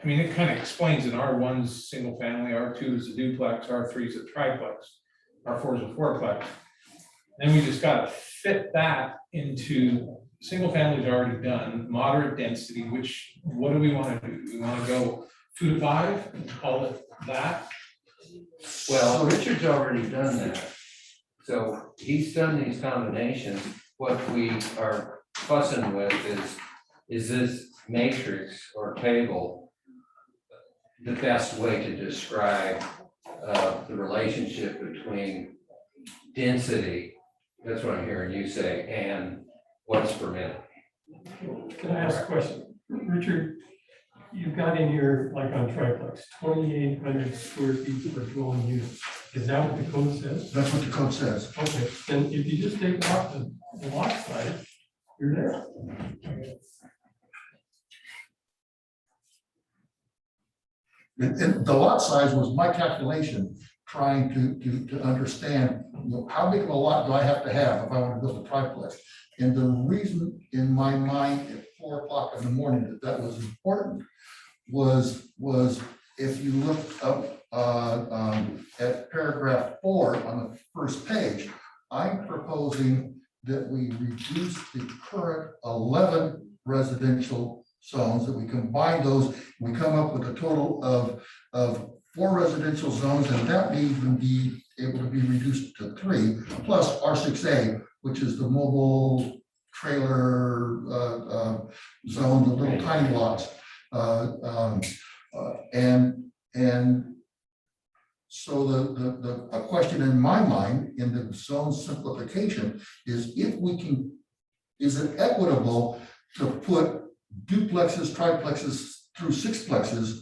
H: I mean, it kind of explains that R1's single family, R2 is a duplex, R3 is a triplex, R4 is a fourplex. Then we just got to fit that into single family's already done, moderate density, what do we want to do? Do we want to go 2 to 5 and call it that?
C: Well, Richard's already done that. So he's done these combinations. What we are fussing with is this matrix or table the best way to describe the relationship between density, that's what I'm hearing you say, and what's permitted.
B: Can I ask a question? Richard, you've got in here, like on triplex, 2,800 square feet per dwelling unit. Is that what the code says?
A: That's what the code says.
B: Okay, then if you just take off the lot size, you're there.
A: And the lot size was my calculation, trying to understand, you know, how big of a lot do I have to have if I want to build a triplex? And the reason in my mind at 4 o'clock in the morning that was important was if you look up at paragraph 4 on the first page, I'm proposing that we reduce the current 11 residential zones, that we combine those, we come up with a total of 4 residential zones, and that may even be able to be reduced to 3, plus R6A, which is the mobile trailer zone, the little tiny lots. And so a question in my mind in the zone simplification is if we can, is it equitable to put duplexes, triplexes through sixplexes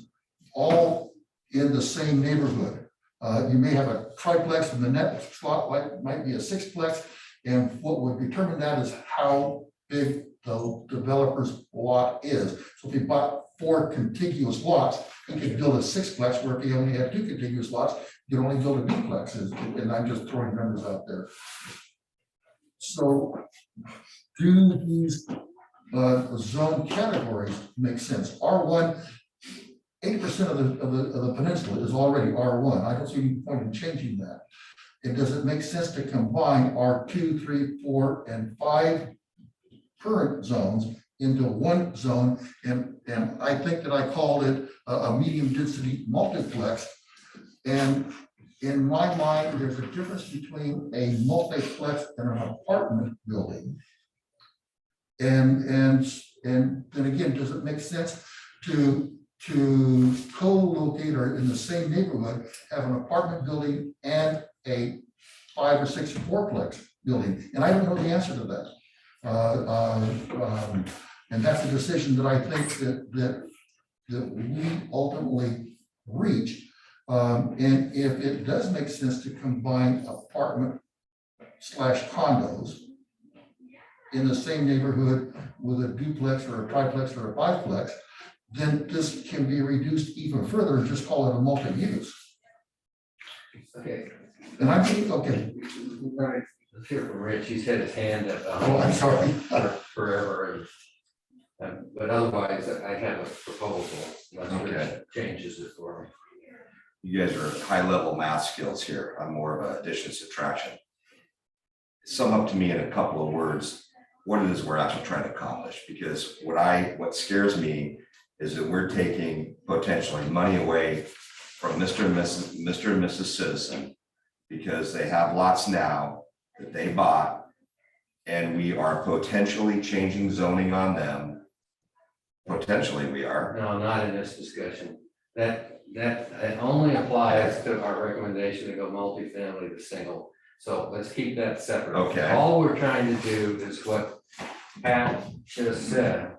A: all in the same neighborhood? You may have a triplex and the next lot might be a sixplex, and what would determine that is how big the developer's lot is. So if he bought 4 contiguous lots, he could build a sixplex, where if he only had 2 contiguous lots, you can only build a duplex, and I'm just throwing numbers out there. So do these zone categories make sense? R1, 80% of the peninsula is already R1. I don't see any point in changing that. And does it make sense to combine R2, 3, 4, and 5 current zones into one zone? And I think that I called it a medium density multiplex. And in my mind, there's a difference between a multiplex and an apartment building. And then again, does it make sense to co-locate or in the same neighborhood, have an apartment building and a 5 or 6 fourplex building? And I don't know the answer to that. And that's a decision that I think that we ultimately reach. And if it does make sense to combine apartment / condos in the same neighborhood with a duplex or a triplex or a fiveplex, then this can be reduced even further and just call it a multi-use.
C: Okay.
A: And I'm thinking, okay,
C: Right. Let's hear from Rich. He's had his hand up.
A: oh, I'm sorry.
C: Forever. But otherwise, I have a proposal. Unless Rich
E: Okay.
C: changes it for me.
E: You guys are high-level math skills here. I'm more of a addition subtraction. Sum up to me in a couple of words what it is we're actually trying to accomplish, because what scares me is that we're taking potentially money away from Mr. and Mrs. Citizen, because they have lots now that they bought, and we are potentially changing zoning on them. Potentially we are.
C: No, not in this discussion. That it only applies to our recommendation to go multifamily to single. So let's keep that separate.
E: Okay.
C: All we're trying to do is what Pat just said.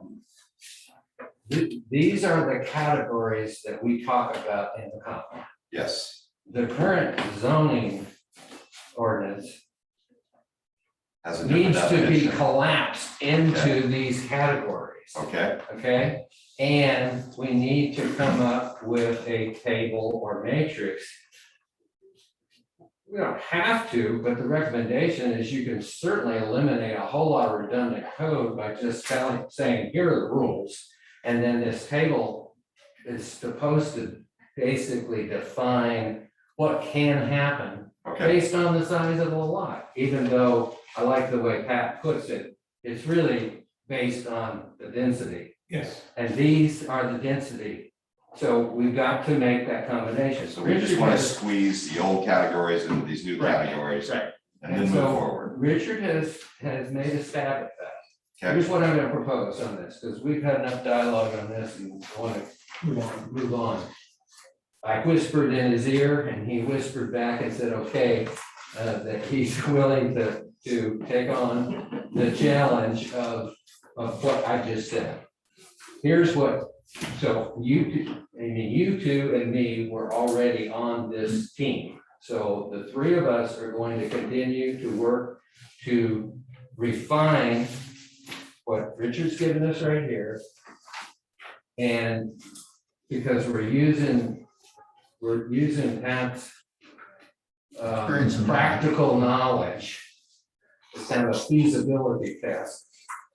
C: These are the categories that we talk about in the comp.
E: Yes.
C: The current zoning ordinance
E: Has a different
C: needs to be
E: definition.
C: collapsed into
E: Okay.
C: these categories.
E: Okay,
C: Okay, and we need to come up with a table or matrix. We don't have to, but the recommendation is you can certainly eliminate a whole lot of redundant code by just saying, here are the rules. And then this table is supposed to basically define what can happen
E: okay,
C: based on the size of the lot, even though I like the way Pat puts it, it's really based on the density.
H: Yes.
C: And these are the density. So we've got to make that combination.
E: so we just want to
C: Richard
E: squeeze the old categories into these new
C: Right,
E: categories
C: right.
E: and then
C: And
E: move
C: so
E: forward.
C: Richard has made a stab at that.
E: Okay,
C: Here's what I'm gonna propose on this, because we've had enough dialogue on this and want to move on. I whispered in his ear and he whispered back and said, okay, that he's willing to take on the challenge of what I just said. Here's what, so you two and me were already on this team. So the three of us are going to continue to work to refine what Richard's given us right here. And because we're using Pat's
A: Experience and
C: practical knowledge, it's kind of a feasibility test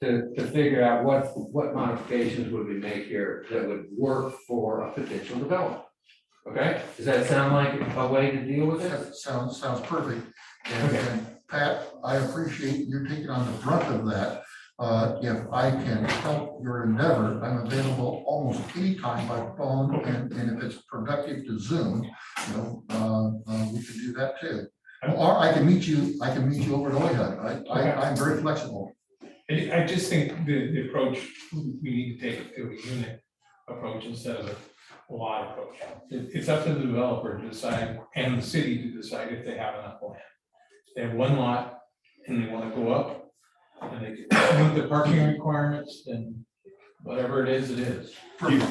C: to figure out what modifications would we make here that would work for a potential development. Okay, does that sound like a way to deal with it?
A: That sounds perfect. And
C: Okay.
A: and Pat, I appreciate you taking on the brunt of that. If I can help your endeavor, I'm available almost anytime by phone, and if it's productive to Zoom, we can do that too. Or I can meet you over at OIHUD. I'm very flexible.
H: I just think the approach, we need to take to a unit approach instead of a lot approach. It's up to the developer to decide, and the city to decide if they have enough land. If they have one lot and they want to go up, and they meet the parking requirements, then whatever it is, it is.
A: I'm sorry.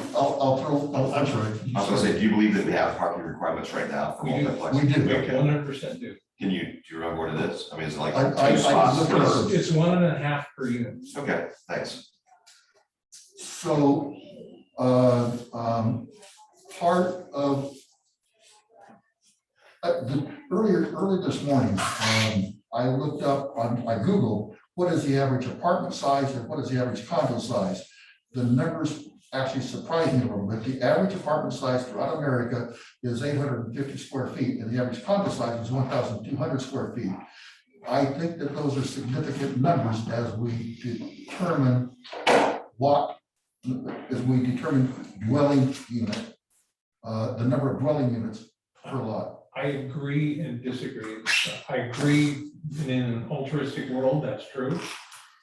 E: I was gonna say, do you believe that we have parking requirements right now for
H: We do.
E: multiplex?
A: We do.
H: We 100% do.
E: Do you remember what it is? I mean, is it like
A: I
E: two spots?
A: looked it up.
H: It's 1.5 per unit.
E: Okay, thanks.
A: So, part of early this morning, I looked up I Googled, what is the average apartment size and what is the average condo size? The numbers actually surprised me a little bit. The average apartment size throughout America is 850 square feet, and the average condo size is 1,200 square feet. I think that those are significant numbers as we determine dwelling unit, the number of dwelling units per lot.
H: I agree and disagree. I agree that in an altruistic world, that's true.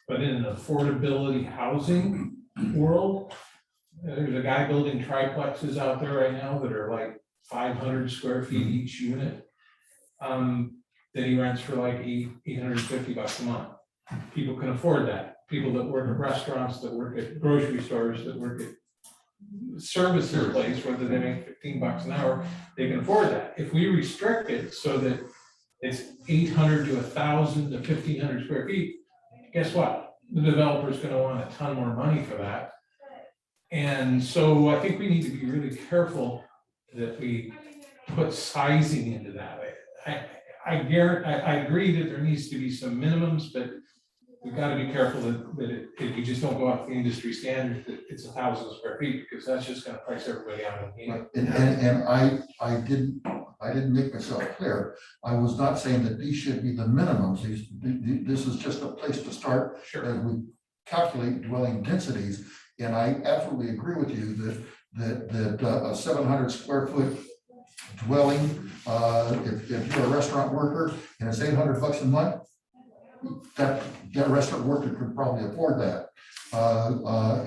H: But in an affordability housing world, there's a guy building triplexes out there right now that are like 500 square feet each unit. That he rents for like $850 a month. People can afford that. People that work at restaurants, that work at grocery stores, that work at services place, whether they make $15 an hour, they can afford that. If we restrict it so that it's 800 to 1,000 to 1,500 square feet, guess what? The developer's gonna want a ton more money for that. And so I think we need to be really careful that we put sizing into that. I agree that there needs to be some minimums, but we've got to be careful that if we just don't go off the industry standard, that it's 1,000 square feet, because that's just going to price everybody out of the game.
A: And I didn't make myself clear. I was not saying that these should be the minimums. This is just a place to start as we calculate dwelling densities. And I absolutely agree with you that a 700 square foot dwelling, if you're a restaurant worker and it's $800 a month, that restaurant worker could probably afford that.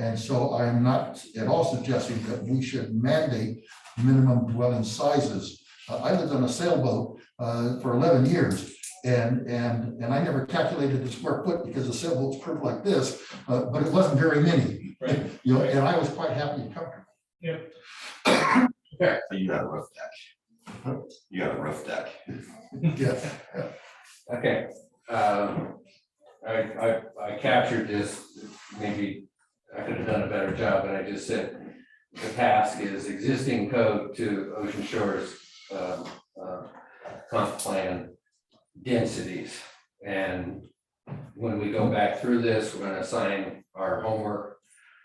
A: And so I'm not at all suggesting that we should mandate minimum dwelling sizes. I lived on a sailboat for 11 years, and I never calculated the square foot because the sailboat's curved like this, but it wasn't very many.
H: Right.
A: And I was quite happy and comfortable.
H: Yep.
E: Okay, so you got a roof deck. You got a roof deck.
A: Yes.
C: Okay, I captured this, maybe I could have done a better job, but I just said the task is existing code to Ocean Shores comp plan densities. And when we go back through this, we're gonna assign our homework,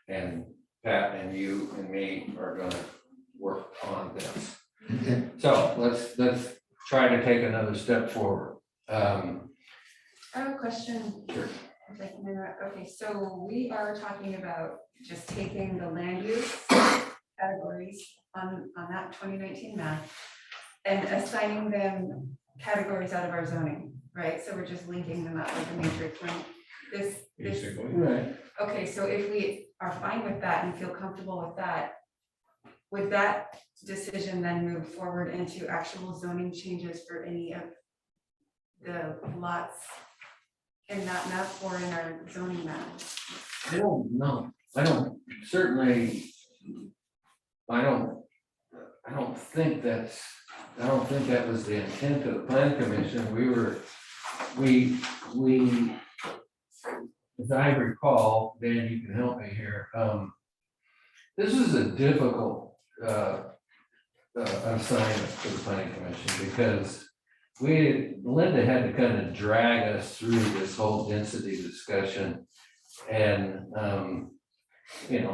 C: and Pat and you and me are gonna work on this. So let's try to take another step forward.
D: I have a question.
C: Sure.
D: If I can interrupt. Okay, so we are talking about just taking the land use categories on that 2019 map and assigning them categories out of our zoning, right? So we're just linking them up like a matrix. When this,
H: Basically.
C: Right.
D: okay, so if we are fine with that and feel comfortable with that, would that decision then move forward into actual zoning changes for any of the lots in that map or in our zoning map?
C: I don't know. I don't think that was the intent of the plan commission. We, as I recall, Dan, you can help me here. This is a difficult assignment for the planning commission, because Linda had to kind of drag us through this whole density discussion. And,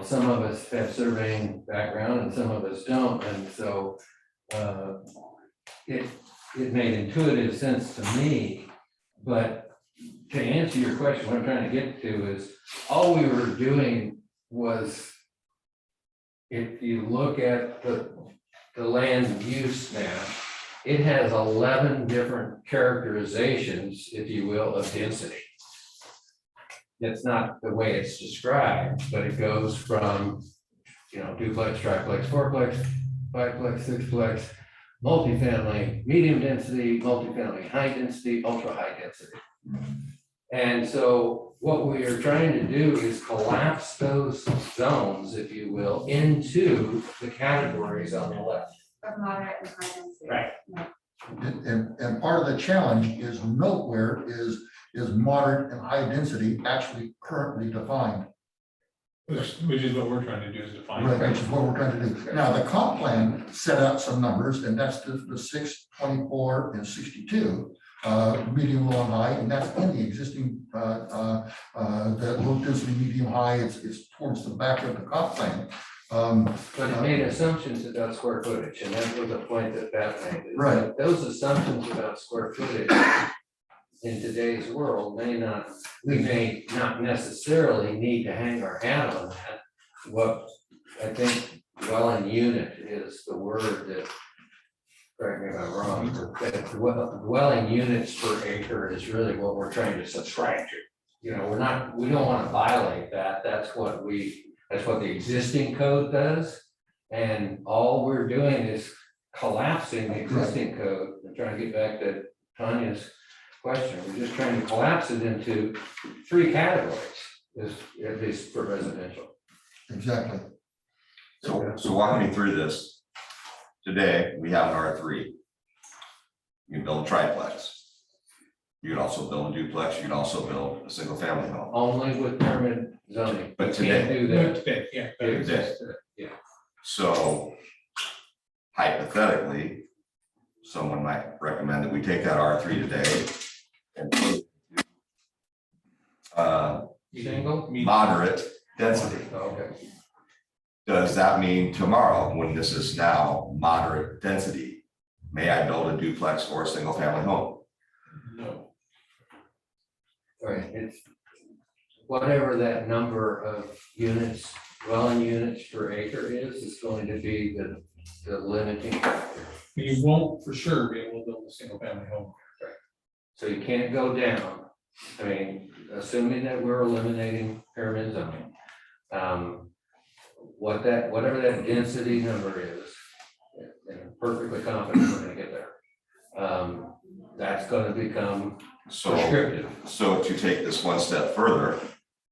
C: some of us have surveying background and some of us don't. And so it made intuitive sense to me, but to answer your question, what I'm trying to get to is, all we were doing was, if you look at the land use map, it has 11 different characterizations, if you will, of density. That's not the way it's described, but it goes from, duplex, triplex, fourplex, fiveplex, sixplex, multifamily, medium density, multifamily, high density, ultra high density. And so what we are trying to do is collapse those zones, if you will, into the categories on the left.
D: Of moderate and high density.
C: Right.
A: And part of the challenge is nowhere is moderate and high density actually currently defined.
H: Which is what we're trying to do, is define.
A: Right, which is what we're trying to do. Now, the comp plan set out some numbers, and that's the 6, 24, and 62, medium, low, and high, and that's in the existing, the low density, medium, high, it's towards the back of the comp plan.
C: But it made assumptions about square footage, and that was a point that made. is
A: Right.
C: that Those assumptions about square footage in today's world we may not necessarily need to hang our hat on that. What I think dwelling unit is the word that, correct me if I'm wrong, that dwelling units per acre is really what we're trying to subscribe to. We don't want to violate that. That's what the existing code does. And all we're doing is collapsing the existing code. I'm trying to get back to Tanya's question. We're just trying to collapse it into 3 categories, at least for residential.
A: Exactly.
E: So walk me through this. Today, we have an R3. You can build a triplex. You can also build a duplex. You can also build a single family home.
C: Only with permit zoning.
E: But
C: You can't do that.
H: Today, yeah. that
C: Today.
H: exists.
C: Yeah.
E: So hypothetically, someone might recommend that we take that R3 today and put it to,
C: Single?
E: moderate density.
C: Okay.
E: Does that mean tomorrow, when this is now moderate density, may I build a duplex or a single family home?
H: No.
C: Right, it's whatever that number of units, dwelling units per acre is going to be the limiting factor.
H: You won't for sure be able to build a single family home.
C: So you can't go down. I mean, assuming that we're eliminating pyramid zoning. Whatever that density number is, and I'm perfectly confident we're gonna get there. That's gonna become prescriptive.
E: So to take this one step further,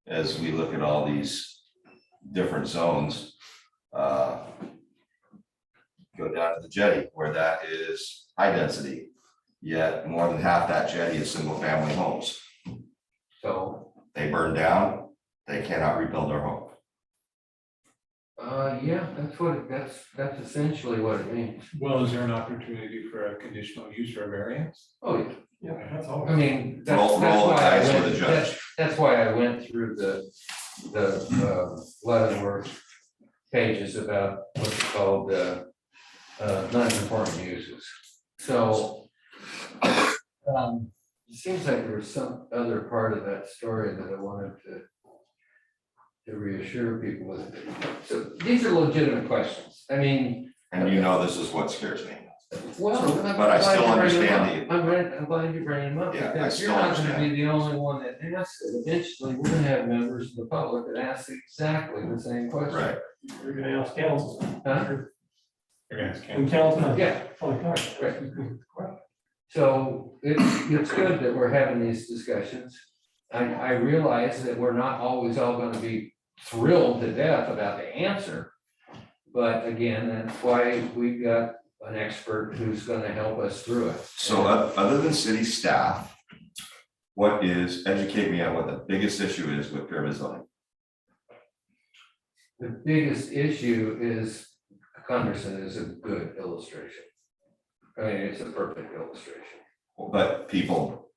E: as we look at all these different zones, go down to the jetty where that is high density, yet more than half that jetty is single family homes.
C: So,
E: They burn down, they cannot rebuild their home.
C: yeah, that's essentially what it means.
H: Well, is there an opportunity for a conditional use or a variance?
C: Oh, yeah.
B: Yeah, that's all.
C: I mean,
E: Roll the dice with the judge.
C: that's why I went through the Leavenworth pages about what's called non-conforming uses. So it seems like there was some other part of that story that I wanted to reassure people with. So these are legitimate questions. I mean.
E: And this is what scares me.
C: Well,
E: But I still understand
C: I'm glad you're bringing them up.
E: Yeah, I
C: Because
E: still
C: you're not gonna
E: understand.
C: be the only one that asks it. Eventually, we're gonna have members of the public that ask exactly the same question.
E: Right.
B: You're gonna ask council.
C: Huh?
H: You're gonna ask
B: And
H: him.
B: council.
C: Yeah.
B: Right.
C: So it's good that we're having these discussions. I realize that we're not always all gonna be thrilled to death about the answer. But again, that's why we've got an expert who's gonna help us through it.
E: So other than city staff, educate me on what the biggest issue is with pyramid zoning?
C: The biggest issue is Gunderson is a good illustration. I mean, it's a perfect illustration.
E: But people,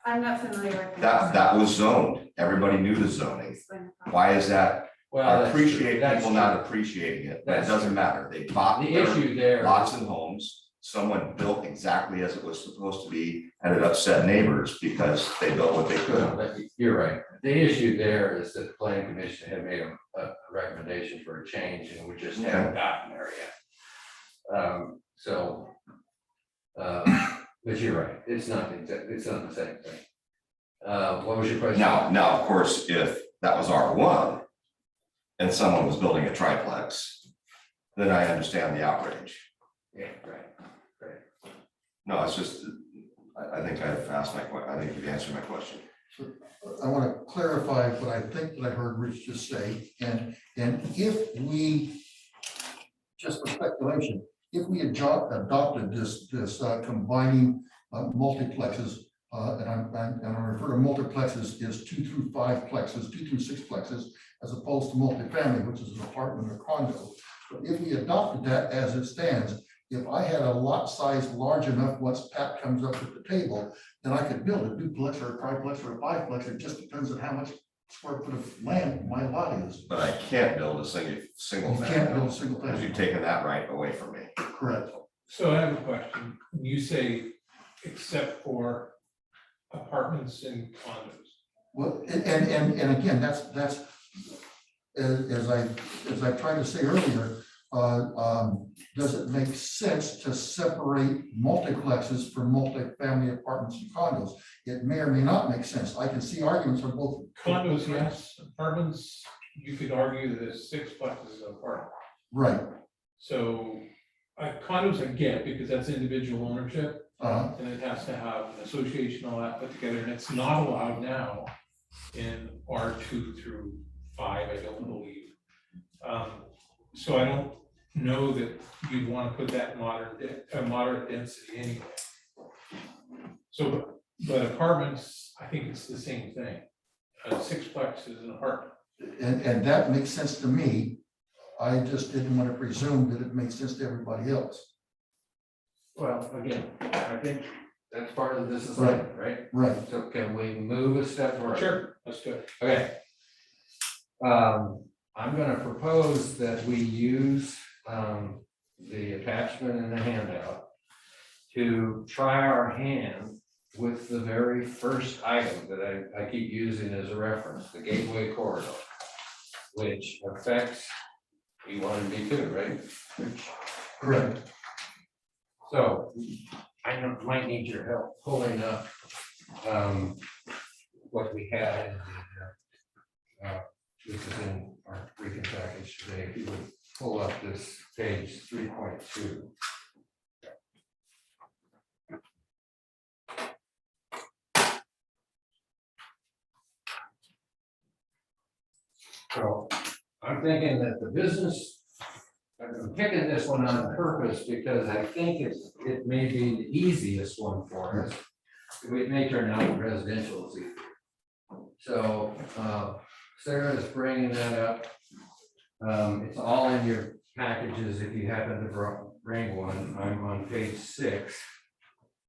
D: I'm not familiar with.
E: that was zoned, everybody knew the zoning.
D: Explain the problem.
E: Why is that?
C: Well,
E: I
C: that's true.
E: appreciate
C: That's
E: people
C: true.
E: not appreciating it, but it
C: That's
E: doesn't matter. They bought
C: The
E: their
C: issue there.
E: lots and homes. Someone built exactly as it was supposed to be, and it upset neighbors because they built what they
C: Well,
E: could.
C: you're right. The issue there is that the planning commission had made a recommendation for a change and we just haven't gotten there yet. But you're right, it's not the same thing. What was your question?
E: Now, of course, if that was R1 and someone was building a triplex, then I understand the outrage.
C: Yeah, right.
E: No, it's just, I think I've asked I think you've answered my question.
A: I want to clarify what I think that I heard Rich just say, and if we, just for speculation, if we adopted this combining multiplexes, and I refer to multiplexes as 2 through 5 plexes, 2 through 6 plexes, as opposed to multifamily, which is an apartment or condo. But if we adopted that as it stands, if I had a lot size large enough, once Pat comes up at the table, then I could build a duplex or a triplex or a fiveplex. It just depends on how much square foot of land my lot is.
E: But I can't build a single
A: You
E: family.
A: can't build a single
E: Because
A: family.
E: you've taken that right away from me.
A: Correct.
H: So I have a question. When you say except for apartments and condos,
A: Well, and again, that's, as I tried to say earlier, does it make sense to separate multiplexes from multifamily apartments and condos? It may or may not make sense. I can see arguments for both.
H: condos, yes, apartments, you could argue that there's 6 plexes of apartment.
A: Right.
H: So condos I get because that's individual ownership.
A: Uh,
H: And it has to have an association, all that put together, and it's not allowed now in R2 through 5, I don't believe. So I don't know that you'd want to put that moderate density anyway. So, but apartments, I think it's the same thing. 6plex is an apartment.
A: and that makes sense to me. I just didn't want to presume that it makes sense to everybody else.
C: Well, again, I think that's part of this assignment, right?
A: Right.
C: So can we move a step further?
H: Sure, let's do it.
C: Okay. I'm gonna propose that we use the attachment in the handout to try our hand with the very first item that I keep using as a reference, the gateway corridor, which affects B1 and B2, right?
A: Correct.
C: So I might need your help pulling up what we had in the, this is in our briefing package today. If you would pull up this page 3.2. So I'm thinking that the business, I'm picking this one on purpose because I think it may be the easiest one for us. It may turn out residential is easier. So Sarah is bringing that up. It's all in your packages if you happen to bring one. I'm on page 6.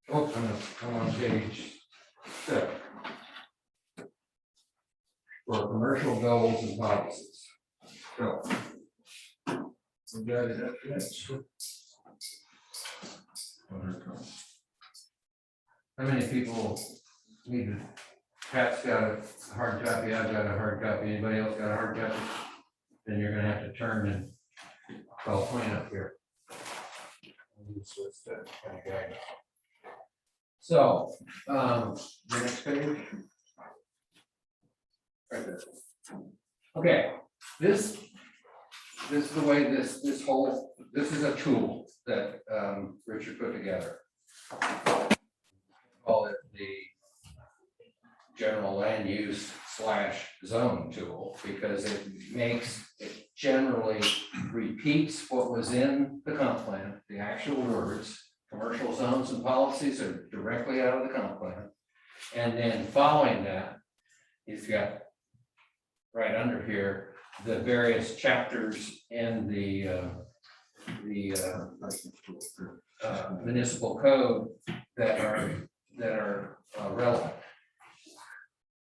C: Oh, I'm on page 7. For commercial goals and policies. So. We got it up next. How many people need it? Pat's got a hard copy, I've got a hard copy, anybody else got a hard copy? Then you're gonna have to turn and call point up here. Switch that kind of guy. So, the next page. Right there. Okay, this is the way this is a tool that Richard put together. Call it the general land use / zone tool because it generally repeats what was in the comp plan, the actual words. Commercial zones and policies are directly out of the comp plan. And then following that, he's got right under here the various chapters in the municipal code that are relevant.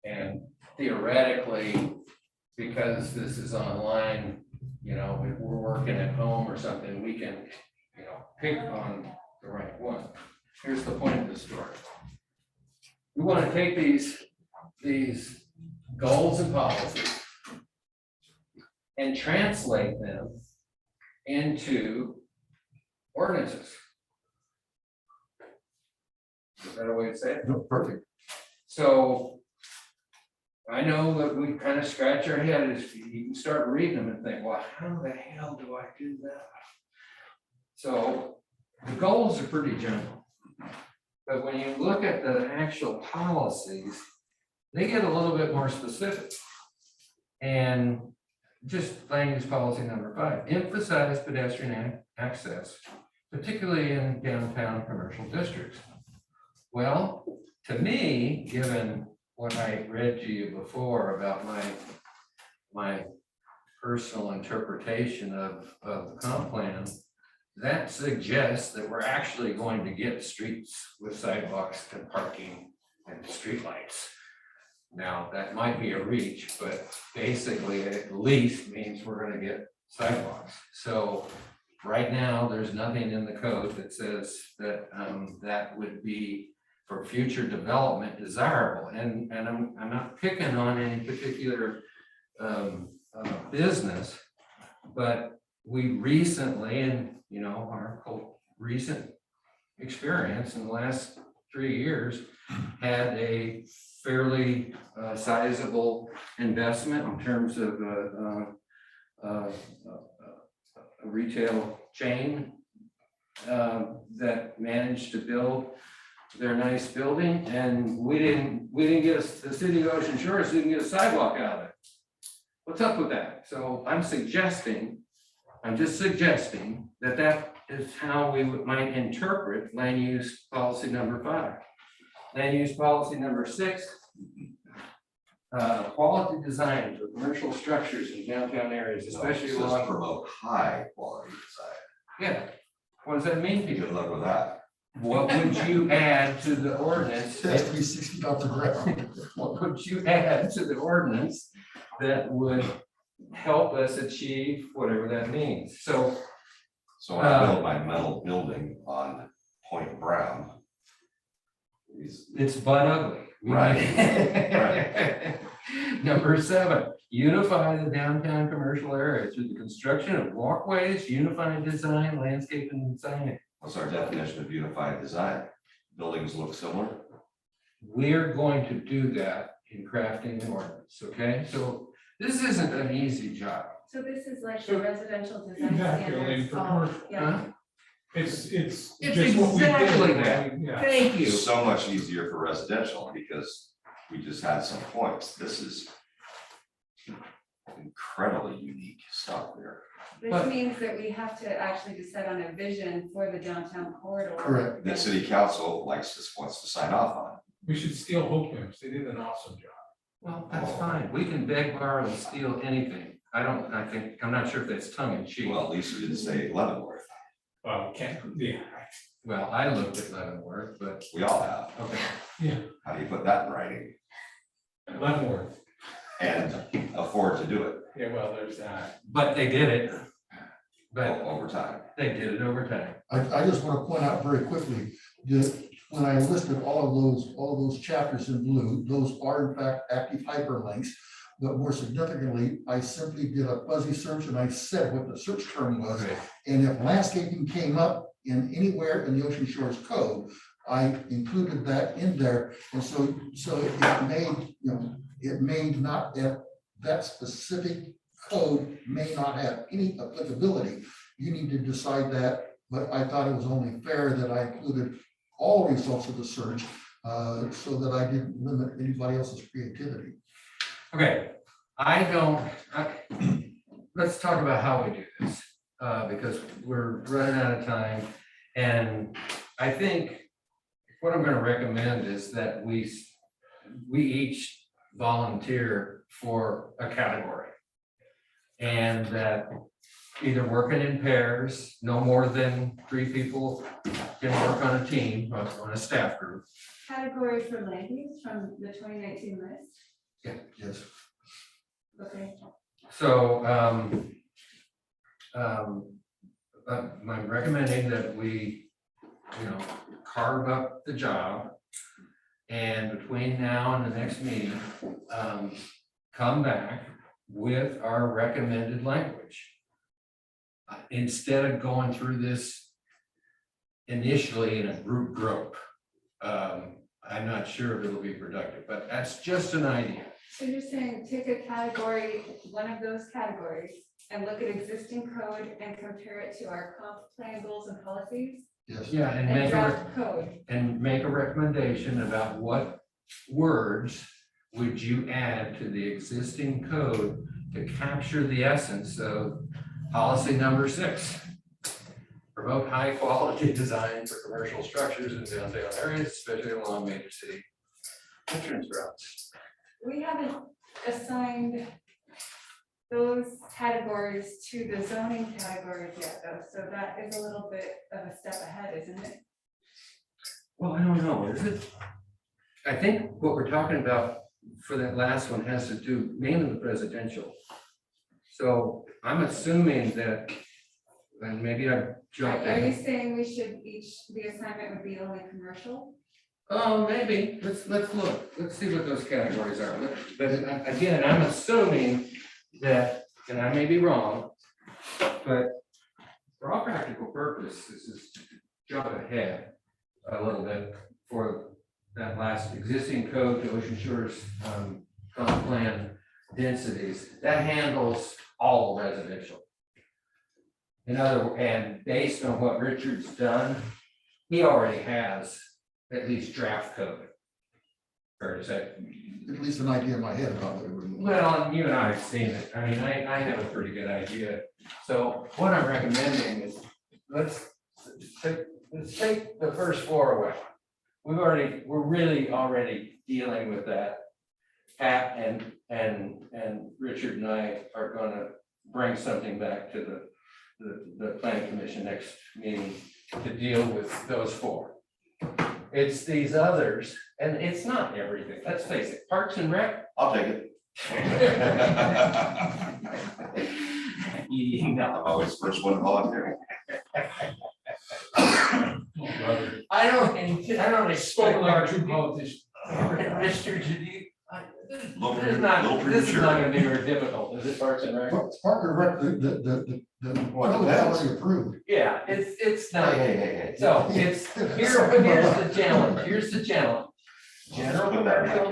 C: And theoretically, because this is online, you know, if we're working at home or something, we can, you know, pick on the right one. Here's the point of the story. We want to take these goals and policies and translate them into ordinances. Is that a way to say it?
A: No, perfect.
C: So I know that we kind of scratch our head as you can start reading them and think, well, how the hell do I do that? So the goals are pretty general. But when you look at the actual policies, they get a little bit more specific. And just land use policy number 5, emphasize pedestrian access, particularly in downtown commercial districts. Well, to me, given what I read to you before about my personal interpretation of the comp plan, that suggests that we're actually going to get streets with sidewalks and parking and streetlights. Now, that might be a reach, but basically at least means we're gonna get sidewalks. So right now, there's nothing in the code that says that that would be for future development desirable. And I'm not picking on any particular business, but we recently, and you know, our recent experience in the last 3 years had a fairly sizable investment in terms of a retail chain that managed to build their nice building, and we didn't get the city of Ocean Shores didn't get a sidewalk out of it. What's up with that? So I'm just suggesting that that is how we might interpret land use policy number 5. Land use policy number 6, quality design for commercial structures in downtown areas, especially
E: It says
C: along.
E: promote high quality design.
C: Yeah, what does that mean to
E: Good
C: you?
E: luck with that.
C: What would you add to the ordinance?
A: It has to be 6 feet off the ground.
C: What would you add to the ordinance that would help us achieve whatever that means? So,
E: So when I build my metal building on Point Brown.
C: it's butt ugly.
E: Right.
C: Number 7, unify the downtown commercial area through the construction of walkways, unified design, landscape and signage.
E: What's our definition of unified design? Buildings look similar?
C: We're going to do that in crafting the ordinance, okay? So this isn't an easy job.
D: So this is like
H: So-
D: the residential design
H: Exactly,
D: standards.
H: for
D: all-
H: commercial.
D: Yeah,
H: It's
C: It's
H: just what we did.
C: exactly that.
H: Yeah.
C: Thank you.
E: It's so much easier for residential because we just had some points. This is incredibly unique stuff there.
C: But-
D: this means that we have to actually decide on a vision for the downtown corridor.
A: Correct.
E: The city council wants to sign off on.
H: We should steal Hope Mills. They did an awesome job.
C: Well, that's fine. We can beg, borrow, and steal anything. I'm not sure if that's tongue in cheek.
E: Well, at least we didn't say Leavenworth.
H: Can't, yeah,
C: Well, I looked at Leavenworth, but,
E: We all have.
C: okay.
E: How do you put that in writing
H: Leavenworth.
E: and afford to do it
H: Yeah, well, there's that.
C: But they did it. But
E: over time?
C: they did it over time.
A: I just want to point out very quickly, that when I listed all of those chapters in blue, those are in fact active hyperlinks. But more significantly, I simply did a fuzzy search and I said what the search term was.
C: Okay.
A: And if landscaping came up in anywhere in the Ocean Shores Code, I included that in there. And so it made, it may not have, that specific code may not have any applicability. You need to decide that, but I thought it was only fair that I included all results of the search so that I didn't limit anybody else's creativity.
C: Okay, let's talk about how we do this, because we're running out of time. And I think what I'm gonna recommend is that we each volunteer for a category. And that either working in pairs, no more than 3 people can work on a team, on a staff group.
D: Category for land use from the 2019 list.
A: Yes.
D: Okay,
C: So, I'm recommending that we, carve up the job. And between now and the next meeting, come back with our recommended language. Instead of going through this initially in a group. I'm not sure if it'll be productive, but that's just an idea.
D: so you're saying take a category, one of those categories, and look at existing code and compare it to our comp plan goals and policies?
A: Yes.
C: Yeah, and
D: And
C: make
D: draft code.
C: a recommendation about what words would you add to the existing code to capture the essence of policy number 6. Promote high quality design for commercial structures in downtown areas, especially along major city entrance routes.
D: We haven't assigned those categories to the zoning categories yet, though, so that is a little bit of a step ahead, isn't it?
C: Well, I don't know, is it? I think what we're talking about for that last one has to do mainly with residential. So I'm assuming that, and maybe I jumped
D: Are you
C: ahead.
D: saying we should the assignment would be only commercial?
C: Oh, maybe, let's look, let's see what those categories are. But again, I'm assuming that, and I may be wrong, but for all practical purposes, this is jump ahead a little bit for that last existing code to Ocean Shores comp plan densities, that handles all residential. And based on what Richard's done, he already has at least draft code. Fair to say.
A: At least an idea in my head about what it would.
C: Well, you and I have seen it. I mean, I have a pretty good idea. So what I'm recommending is, let's take the first 4 away. We're really already dealing with that. Pat and Richard and I are gonna bring something back to the planning commission next meeting to deal with those 4. It's these others, and it's not everything. Let's face it, Parks and Rec.
E: I'll take it. I'm always the first one to volunteer.
C: I don't expect
H: Spoken like
C: our
H: a true politician.
C: Mr. Judy. This is not
E: Little premature.
C: gonna be very difficult, is it, Parks and Rec?
A: Parker Rec, the
E: Well, it
A: code
E: depends.
A: already approved.
C: Yeah, it's not.
E: Hey.
C: So here's the challenge. General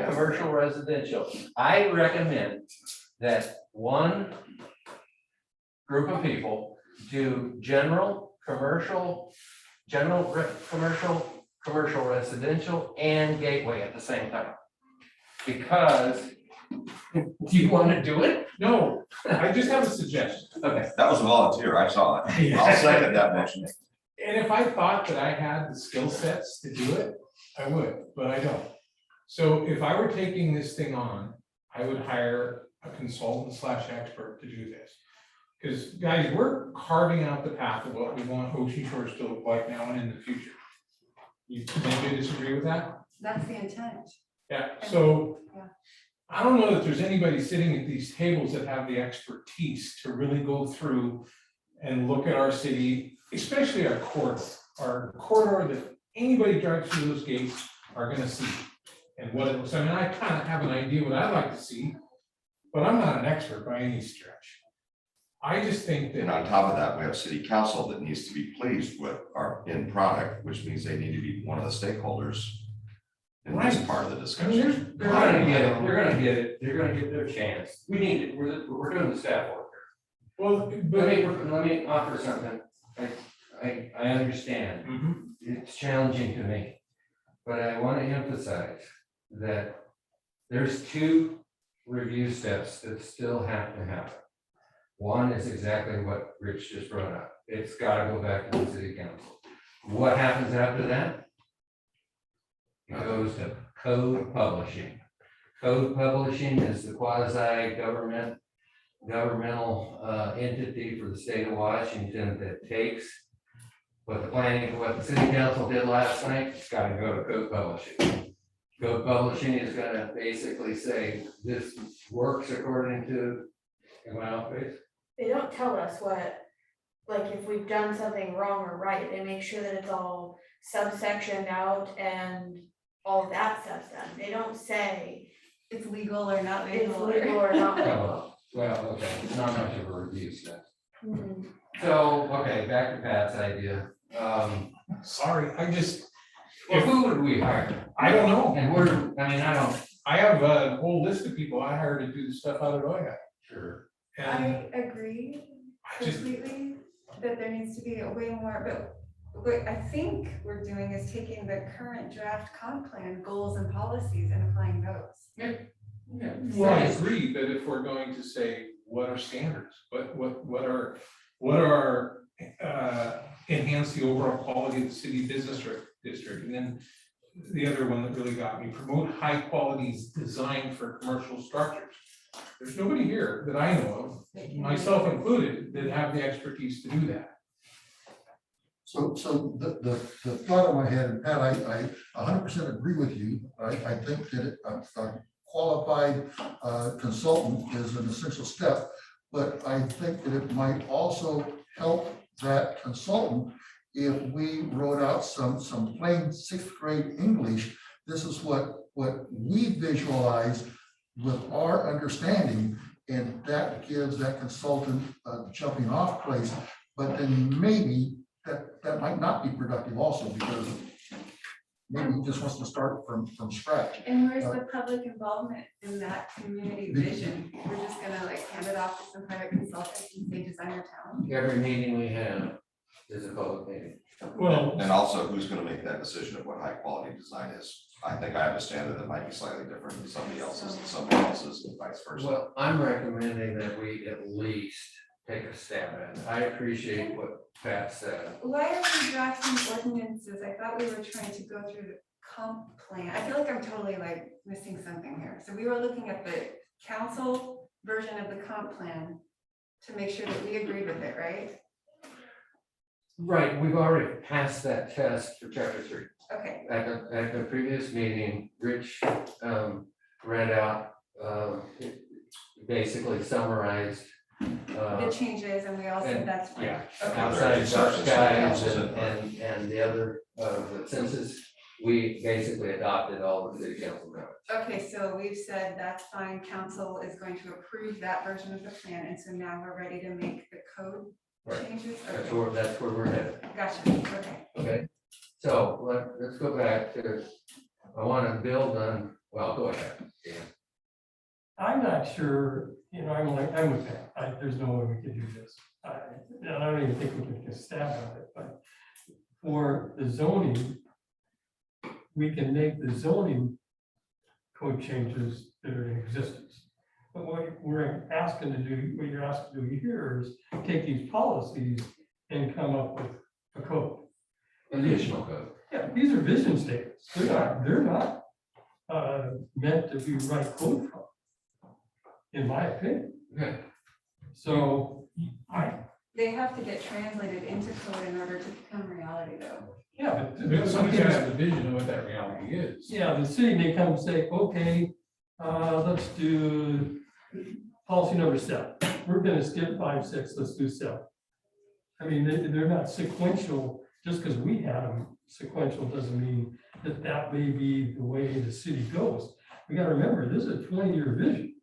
C: commercial, residential. I recommend that one group of people do commercial residential and gateway at the same time. Because, do you want to do it?
H: No, I just have a suggestion.
C: Okay.
E: That was a volunteer. I saw it. I'll second that motion.
H: And if I thought that I had the skill sets to do it, I would, but I don't. So if I were taking this thing on, I would hire a consultant / expert to do this. Because guys, we're carving out the path of what we want Ocean Shores to look like now and in the future. You maybe disagree with that?
D: That's the intent.
H: Yeah, so
D: Yeah.
H: I don't know that there's anybody sitting at these tables that have the expertise to really go through and look at our city, especially our corridor that anybody drives through those gates are gonna see. And what it looks, I mean, I kind of have an idea what I'd like to see, but I'm not an expert by any stretch. I just think
E: And
H: that,
E: on top of that, we have city council that needs to be pleased with our end product, which means they need to be one of the stakeholders in this
H: Right.
E: part of the
H: I mean,
E: discussion.
C: They're gonna get it, they're gonna get their chance. We need it, we're doing the staff work.
H: well,
C: Let
H: but.
C: me offer something. I understand.
H: Mhm.
C: It's challenging to me. But I want to emphasize that there's 2 review steps that still have to happen. One is exactly what Rich just brought up. It's got to go back to the city council. What happens after that? It goes to code publishing. Code publishing is the quasi-governmental entity for the state of Washington that takes what the city council did last night. It's got to go to code publishing. Go Publishing is gonna basically say this works according to, am I off base?
I: They don't tell us what, like if we've done something wrong or right, they make sure that it's all subsectioned out and all of that stuff's done. They don't say
D: It's legal or not
I: it's
D: legal.
I: legal or not legal.
C: Oh, well, okay, it's not much of a review set.
I: Mhm.
C: So, okay, back to Pat's idea.
H: Sorry,
C: Well, who would we hire?
H: I don't know.
C: And I don't.
H: I have a whole list of people I hired to do the stuff out of Oya.
C: Sure.
H: And
D: I agree
H: I just,
D: completely that there needs to be a way more, but what I think we're doing is taking the current draft comp plan goals and policies and applying those.
C: Yeah.
H: well, I agree, but if we're going to say, what are standards? What are enhance the overall quality of the city business district? And then the other one that really got me, promote high quality design for commercial structures. There's nobody here that I know of, myself included, that have the expertise to do that.
A: So the thought in my head, and Pat, I 100% agree with you. I think that a qualified consultant is an essential step, but I think that it might also help that consultant if we wrote out some plain sixth grade English. This is what we visualize with our understanding, and that gives that consultant a jumping off place. But then maybe that might not be productive also, because maybe he just wants to start from scratch.
D: And where's the public involvement in that community vision? We're just gonna like hand it off to some private consultant and say design your town.
C: Every meeting we have is a public meeting.
B: Well,
E: And also, who's gonna make that decision of what high quality design is? I think I have a standard that might be slightly different than somebody else's, and somebody else's, and vice versa.
C: Well, I'm recommending that we at least take a stab at it. I appreciate what Pat said.
D: Why are we drafting ordinances? I thought we were trying to go through the comp plan. I feel like I'm totally like missing something here. So we were looking at the council version of the comp plan to make sure that we agreed with it, right?
C: Right, we've already passed that test for chapter 3.
D: Okay,
C: At the previous meeting, Rich read out, basically summarized
D: the changes, and we all said
C: and-
D: that's fine.
C: yeah,
D: Okay.
C: outside
E: Right.
C: dark skies
E: Right.
C: and the other, the census, we basically adopted all the city council members.
D: Okay, so we've said that's fine, council is going to approve that version of the plan, and so now we're ready to make the code
C: Right.
D: changes?
C: That's
D: Okay,
C: where we're headed,
D: gotcha, okay.
C: okay? So let's go back to, I want to build on, well, go ahead. Dan.
B: I'm not sure, I'm with that, there's no way we could do this. I don't even think we can get a stab at it, but for the zoning, we can make the zoning code changes that are in existence. But what we're asking to do, what you're asking to do here is take these policies and come up with a code.
C: Additional code.
B: Yeah, these are vision statements. They're not meant to be right code from, in my opinion.
C: Okay.
B: So
D: They have to get translated into code in order to become reality, though.
B: yeah,
H: But somebody has the vision of what that reality is.
B: yeah, the city may come and say, okay, let's do policy number 7. We're gonna skip 5, 6, let's do 7. I mean, they're not sequential, just because we have them sequential doesn't mean that may be the way the city goes. We gotta remember, this is a 20-year vision.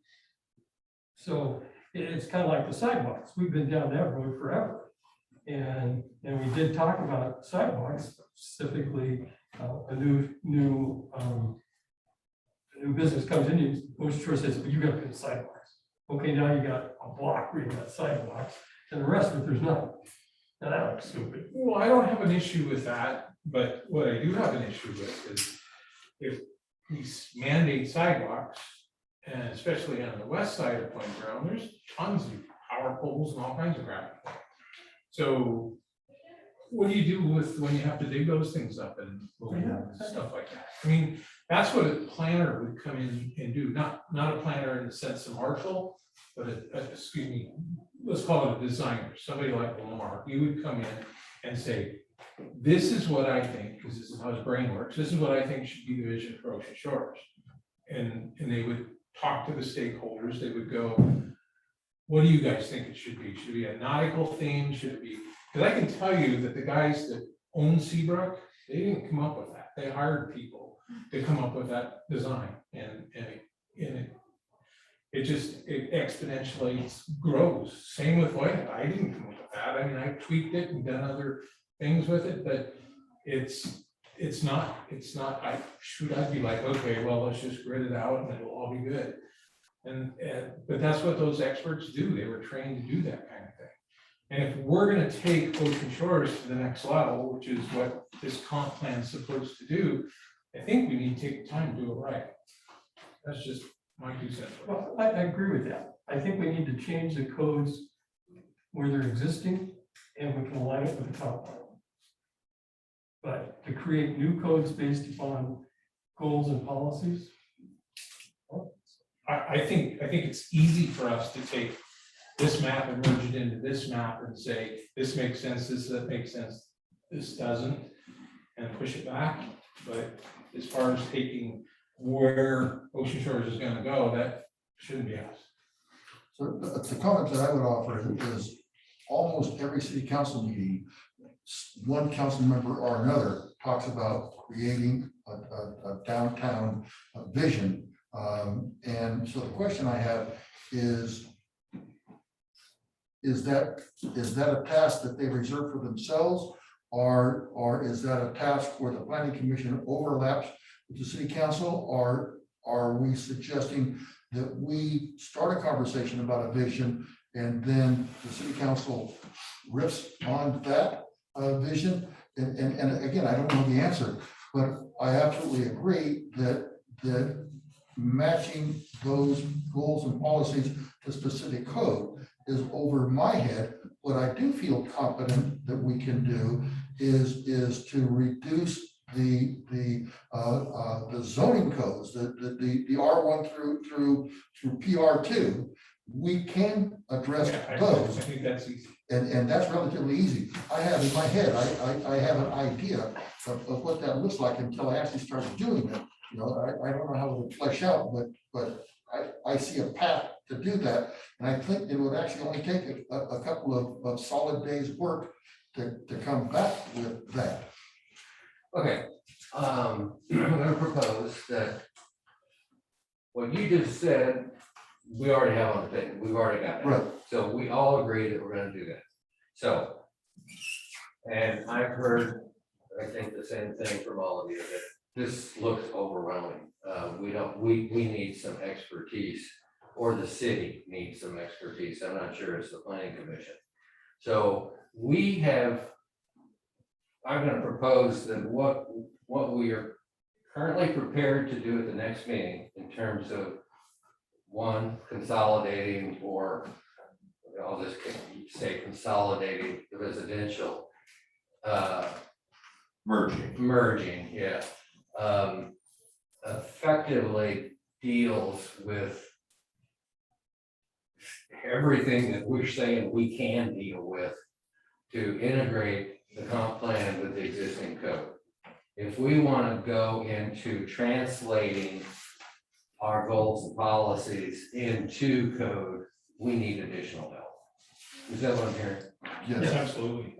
B: So it's kind of like the sidewalks. We've been down that road forever. And we did talk about sidewalks, specifically a new business comes in, Ocean Shore says, well, you got to put sidewalks. Okay, now you got a block where you got sidewalks, and the rest of it, there's nothing. Now that looks stupid.
H: Well, I don't have an issue with that, but what I do have an issue with is if we mandate sidewalks, and especially on the west side of Playground, there's tons of power poles and all kinds of crap. So what do you do with, when you have to dig those things up and stuff like that? I mean, that's what a planner would come in and do, not a planner in the sense of Marshall, but excuse me, let's call it a designer, somebody like Lamar. He would come in and say, this is what I think, because this is how his brain works, this is what I think should be the vision for Ocean Shores. And they would talk to the stakeholders, they would go, what do you guys think it should be? Should it be a nautical theme? Should it be, because I can tell you that the guys that own Seabrook, they didn't come up with that. They hired people to come up with that design and it just, it exponentially grows. Same with White. I didn't come up with that. I mean, I tweaked it and done other things with it, but it's not, I'd be like, okay, well, let's just grid it out and it'll all be good. But that's what those experts do. They were trained to do that kind of thing. And if we're gonna take Ocean Shores to the next level, which is what this comp plan is supposed to do, I think we need to take the time to do it right. That's just my 2 cents.
B: Well, I agree with that. I think we need to change the codes where they're existing and we can align it with the comp plan. But to create new codes based upon goals and policies.
H: I think it's easy for us to take this map and merge it into this map and say, this makes sense, that makes sense, this doesn't, and push it back. But as far as taking where Ocean Shores is gonna go, that shouldn't be us.
A: So the comment that I would offer is almost every city council meeting, one council member or another talks about creating a downtown vision. And so the question I have is that a task that they reserve for themselves, or is that a task where the planning commission overlaps with the city council, or are we suggesting that we start a conversation about a vision and then the city council riffs on that vision? And again, I don't know the answer, but I absolutely agree that matching those goals and policies to specific code is over my head. What I do feel confident that we can do is to reduce the zoning codes, the R1 through PR2. We can address those.
H: I think that's easy.
A: And that's relatively easy. I have in my head, I have an idea of what that looks like until I actually start doing it. You know, I don't know how it would flesh out, but I see a path to do that. And I think it would actually only take a couple of solid days work to come back with that.
C: Okay, I'm gonna propose that what you just said, we already have on the table, we've already got that.
A: Right.
C: So we all agree that we're gonna do that. So, and I've heard, I think the same thing from all of you, that this looks overwhelming. We need some expertise, or the city needs some expertise. I'm not sure it's the planning commission. So I'm gonna propose that what we are currently prepared to do at the next meeting in terms of, one, consolidating, or I'll just say consolidating the residential, merging, yeah. Effectively deals with everything that we're saying we can deal with to integrate the comp plan with the existing code. If we want to go into translating our goals and policies into code, we need additional help. Is that what I'm hearing?
A: Yes.
H: Absolutely.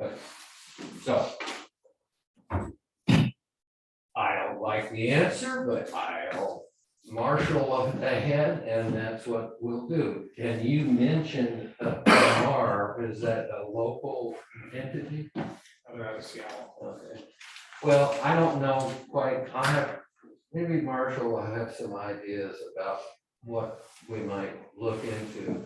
C: So I don't like the answer, but I'll marshal it ahead, and that's what we'll do. Can you mention MR, is that a local entity?
H: I'm out of Seattle.
C: Okay. Well, I don't know quite, maybe Marshall will have some ideas about what we might look into.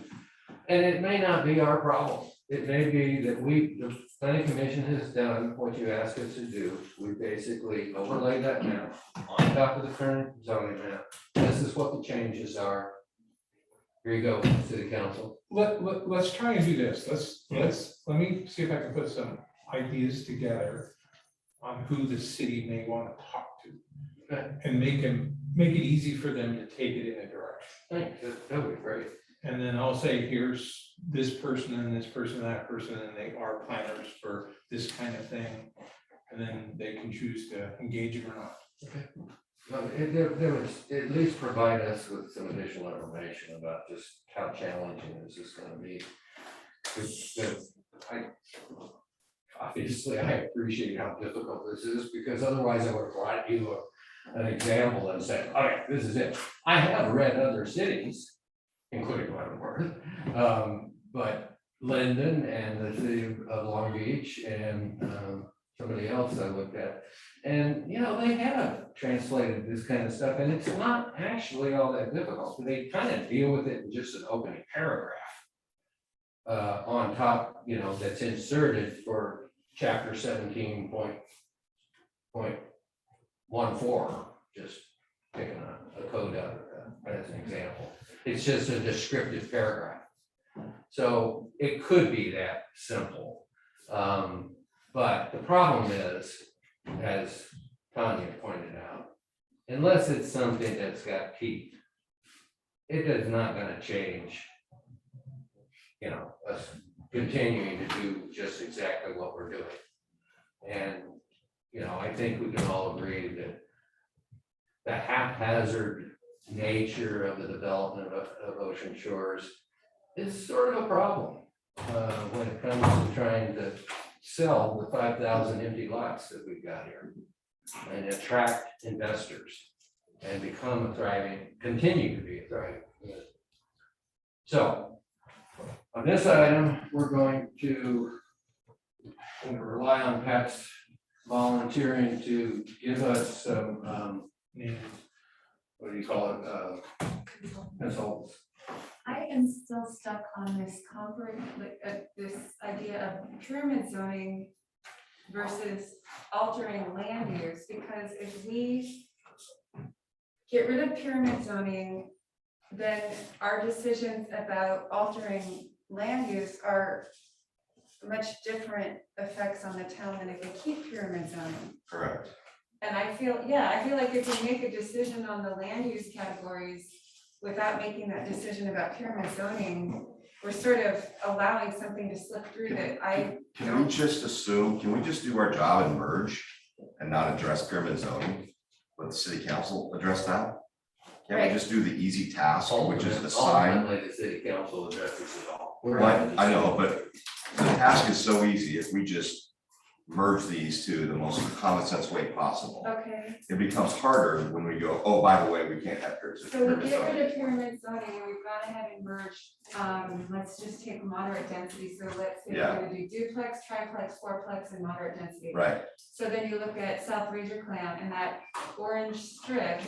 C: And it may not be our problem. It may be that the planning commission has done what you asked us to do. We basically overlay that map on top of the current zoning map. This is what the changes are. Here you go, city council.
H: Let's try and do this. Let me see if I can put some ideas together on who the city may want to talk to.
C: Okay.
H: And make it easy for them to take it in a direction.
C: Thanks, that would be great.
H: And then I'll say, here's this person and this person, that person, and they are planners for this kind of thing. and then they can choose to engage it or not.
C: Well, there was, at least provide us with some additional information about just how challenging this is gonna be. Because obviously, I appreciate how difficult this is, because otherwise I would have brought you an example and said, okay, this is it. I have read other cities, including Leavenworth, but Linden and the city of Long Beach and somebody else I looked at. And, you know, they have translated this kind of stuff, and it's not actually all that difficult. They kind of deal with it in just an opening paragraph on top, you know, that's inserted for chapter 17.14, just picking a code out as an example. It's just a descriptive paragraph. So it could be that simple. But the problem is, as Tanya pointed out, unless it's something that's got teeth, it is not gonna change, you know, us continuing to do just exactly what we're doing. And, you know, I think we can all agree that the haphazard nature of the development of ocean shores is sort of a problem when it comes to trying to sell the 5,000 empty lots that we've got here and attract investors and become a thriving, continue to be a thriving community. So on this item, we're going to rely on Pat's volunteering to give us some, what do you call it, consultants.
D: I am still stuck on this this idea of pyramid zoning versus altering land use, because if we get rid of pyramid zoning, then our decisions about altering land use are much different effects on the town than if we keep pyramid zoning.
E: Correct.
D: And I feel like if we make a decision on the land use categories without making that decision about pyramid zoning, we're sort of allowing something to slip through that I
E: Can we just assume, can we just do our job and merge and not address pyramid zoning? Let the city council address that? Can we
D: Right.
E: just do the easy task, which is the sign?
C: Ultimately, the city council addresses it all.
E: Right, I know, but the task is so easy if we just merge these to the most common sense way possible.
D: okay.
E: It becomes harder when we go, oh, by the way, we can't have pyramid
D: So we get
E: zoning.
D: rid of pyramid zoning and we've gone ahead and merged, let's just take moderate density, so let's say we're
E: Yeah.
D: gonna do duplex, triplex, fourplex, and moderate density.
E: Right,
D: So then you look at South Ranger Clan, and that orange strip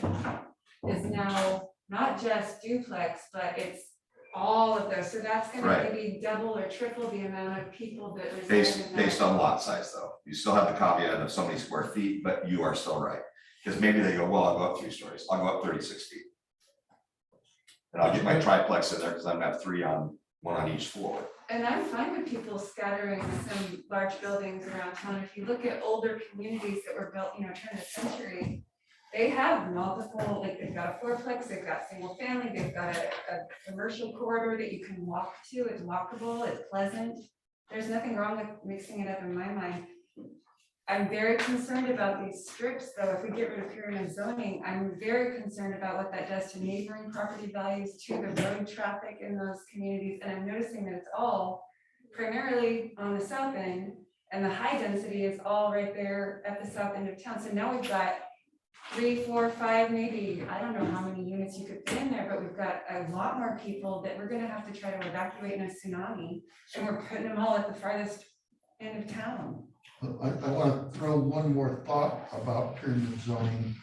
D: is now not just duplex, but it's all of those, so that's gonna
E: Right.
D: maybe double or triple the amount of people that reside
E: based,
D: in that.
E: based on lot size though. You still have the caveat of so many square feet, but you are still right. Because maybe they go, well, I'll go up 3 stories, I'll go up 36 feet. And I'll get my triplex in there because I'm gonna have one on each floor.
D: And I'm fine with people scattering some large buildings around town. If you look at older communities that were built, turn of the century, they have multiple, like they've got a fourplex, they've got single family, they've got a commercial corridor that you can walk to. It's walkable, it's pleasant. There's nothing wrong with mixing it up in my mind. I'm very concerned about these strips, though. If we get rid of pyramid zoning, I'm very concerned about what that does to neighboring property values, to the road traffic in those communities. And I'm noticing that it's all primarily on the south end, and the high density is all right there at the south end of town. So now we've got 3, 4, 5, maybe, I don't know how many units you could fit in there, but we've got a lot more people that we're gonna have to try to evacuate in a tsunami. And we're putting them all at the farthest end of town.
A: I want to throw one more thought about pyramid zoning.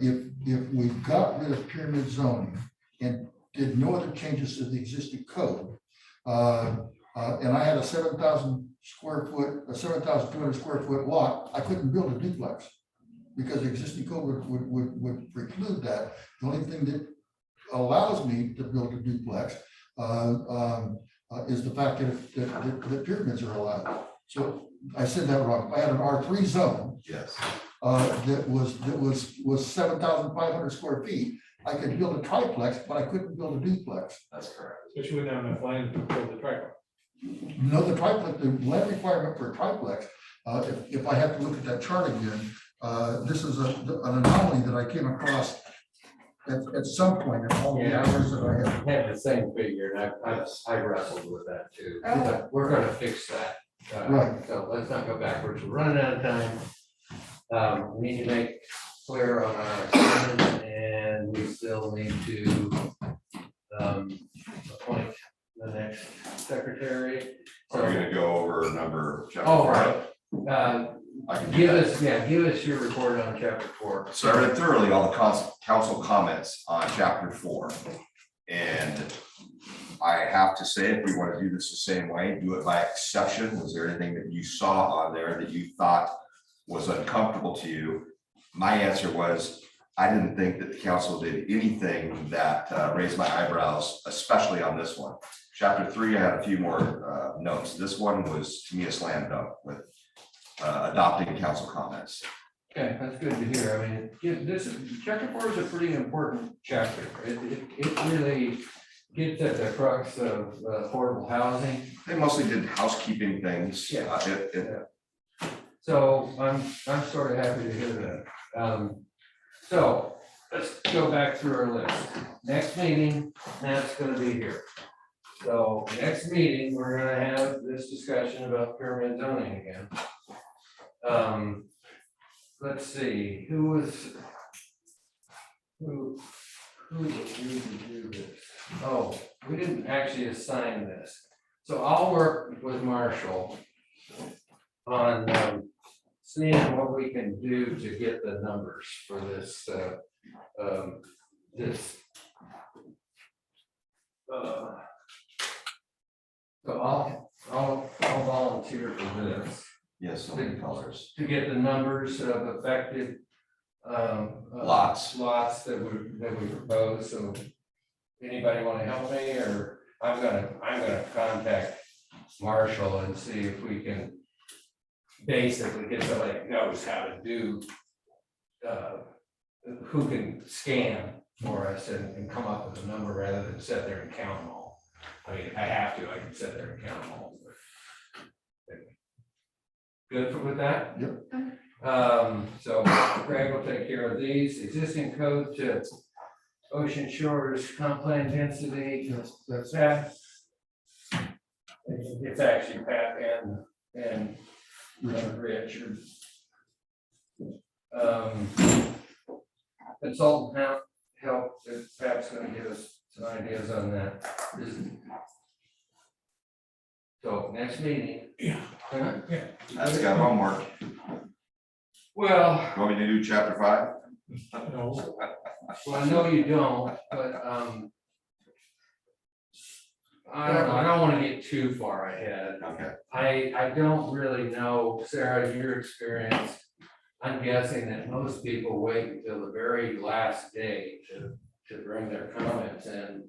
A: If we got rid of pyramid zoning and did no other changes to the existing code, and I had a 7,000 square foot, a 7,200 square foot lot, I couldn't build a duplex because the existing code would preclude that. The only thing that allows me to build a duplex is the fact that pyramids are allowed. So I said that wrong. I had an R3 zone
E: Yes.
A: that was 7,500 square feet. I could build a triplex, but I couldn't build a duplex.
E: That's correct.
H: But you wouldn't have enough land to build the triplex.
A: No, the triplex, the land requirement for a triplex If I have to look at that chart again, this is an anomaly that I came across at some point in all the
C: Yeah.
A: hours that I have.
C: I had the same figure, and I wrestled with that too,
D: Oh.
C: but we're gonna fix that.
A: Right.
C: So let's not go backwards, we're running out of time. We need to make clear on our assignments, and we still need to appoint the next secretary.
E: Are we gonna go over number? chapter
C: Oh,
E: five?
C: right.
E: I can do
C: Give
E: that.
C: us, give us your report on chapter 4.
E: So I read thoroughly all the council comments on chapter 4. And I have to say, if we want to do this the same way, do it by exception. Was there anything that you saw on there that you thought was uncomfortable to you? My answer was, I didn't think that the council did anything that raised my eyebrows, especially on this one. Chapter 3, I had a few more notes. This one was, to me, a slam dunk with adopting council comments.
C: Okay, that's good to hear. I mean, this, chapter 4 is a pretty important chapter. It really gets at the crux of affordable housing.
E: They mostly did housekeeping things.
C: Yeah.
E: It
C: So I'm sort of happy to hear that. So let's go back through our list. Next meeting, Matt's gonna be here. So next meeting, we're gonna have this discussion about pyramid zoning again. Let's see, who agreed to do this? Oh, we didn't actually assign this. So I'll work with Marshall on seeing what we can do to get the numbers for this, so I'll volunteer for this,
E: Yes, so many colors.
C: to get the numbers of affected
E: Lots.
C: that we propose. So anybody want to help me, or I'm gonna contact Marshall and see if we can basically get somebody that knows how to do, who can scan for us and come up with a number rather than sit there and count them all. I mean, I have to, I can sit there and count them all. Good with that?
A: Yep.
C: So Greg will take care of these. Existing code to Ocean Shores comp plan density. That's that. It's actually Pat and Richard. Consultant help, if Pat's gonna give us some ideas on that. So next meeting.
H: Yeah.
C: Huh?
H: Yeah.
E: That's got homework.
C: Well,
E: You want me to do chapter 5?
H: No,
C: well, I know you don't, but I don't know, I don't wanna get too far ahead.
E: Okay.
C: I don't really know, Sarah, your experience. I'm guessing that most people wait until the very last day to bring their comments in.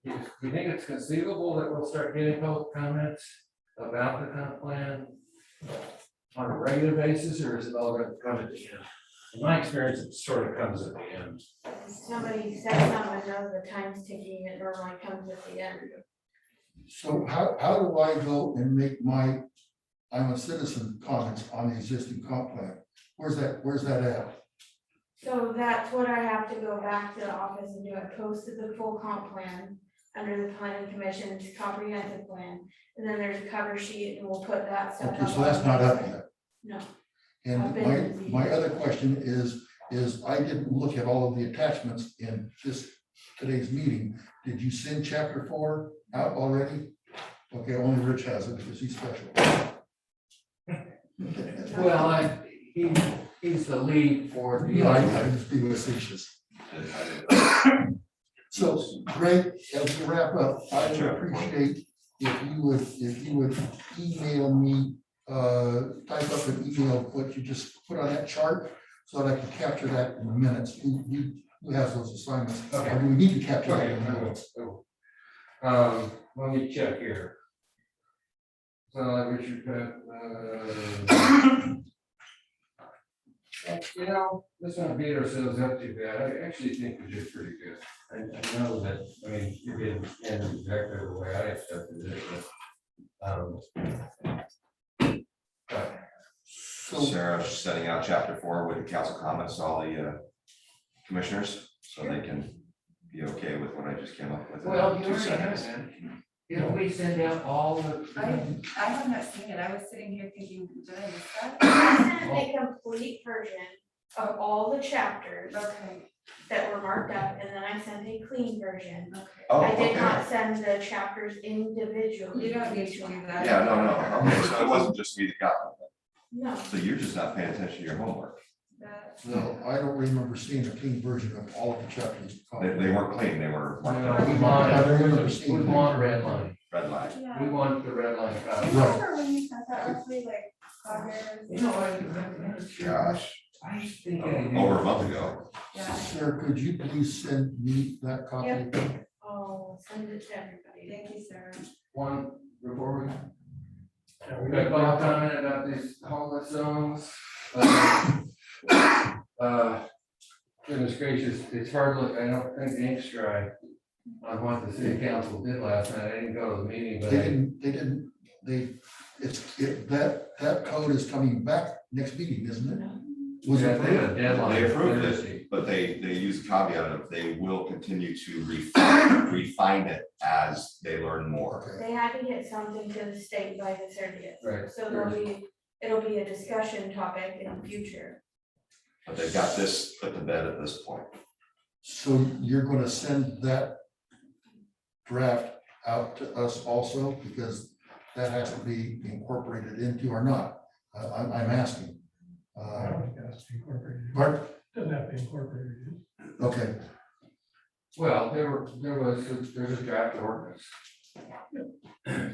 C: Do you think it's conceivable that we'll start getting public comments about the comp plan on a regular basis, or is it all gonna come at the end? In my experience, it sort of comes at the end.
I: If somebody says something, knows the time's ticking, it normally comes at the end.
A: So how do I go and make my, I'm a citizen comments on the existing comp plan? Where's that at?
I: So that's what I have to go back to the office and do. I posted the full comp plan under the planning commission's comprehensive plan. And then there's a cover sheet and we'll put that stuff.
A: Okay,
I: up
A: so
I: on
A: that's
I: the
A: not up
I: website.
A: yet.
I: No.
A: And
I: I've been busy.
A: my other question is I didn't look at all of the attachments in today's meeting. Did you send chapter 4 out already? Okay, only Rich has it because he's special.
C: Well, he's the lead for.
A: No, I'm just being facetious. So, Greg, as we wrap up, I would appreciate if you would email me, type up an email, what you just put on that chart, so that I can capture that in the minutes. Who has those assignments?
C: Okay.
A: Or do we need to capture that
C: Okay,
A: in the minutes?
C: let me check here. So Richard, you know, let's not beat ourselves up too bad. I actually think we did pretty good. I know that, I mean, you didn't end exactly the way I expected it, but
A: So,
E: Sarah sending out chapter 4 with the council comments to all the commissioners, so they can be okay with what I just came up with. in
C: Well, you
E: 2
C: already
E: seconds.
C: have it. Didn't we send out all the?
D: I have not seen it. I was sitting here thinking, did I miss that?
I: I sent a complete version of all the chapters
D: Okay,
I: that were marked up, and then I sent a clean version.
D: okay.
E: Oh,
I: I did
E: okay.
I: not send the chapters individually.
D: You don't need to do that.
E: Yeah, no. Okay, so it wasn't just me that got it.
I: No,
E: So you're just not paying attention to your homework.
D: That-
A: no, I don't remember seeing a clean version of all of the chapters.
E: They weren't clean, they were
C: No,
E: marked
C: we
E: up,
C: want, we want red line.
E: red line.
C: We
D: Yeah.
C: want the red line.
D: I remember when you sent that roughly like August.
C: You know, I.
E: Gosh,
C: I think I did.
E: over a month ago.
D: Yeah,
A: Sarah, could you please send me that copy?
I: Yep. I'll send it to everybody.
D: thank you, Sarah.
C: One before we.
B: Yeah,
C: We
B: we
C: got
B: got
C: a comment about these homeless zones. Goodness gracious, it's hardly, I don't think the ink's dry on what the city council did last night. I didn't go to the meeting, but
A: That code is coming back next meeting, isn't it? Was
C: yeah,
A: it?
C: they had a deadline.
E: They approved
C: Thursday.
E: it, but they use a caveat of they will continue to refine it as they learn more.
A: Okay,
I: They had to get something to the state by the 30th.
C: Right.
I: So it'll be a discussion topic in the future.
E: But they've got this put to bed at this point.
A: so you're gonna send that draft out to us also, because that has to be incorporated into or not? I'm asking.
B: I don't think it has to be incorporated.
A: Pardon?
B: Doesn't have to be incorporated.
A: Okay,
C: Well, there's a draft ordinance.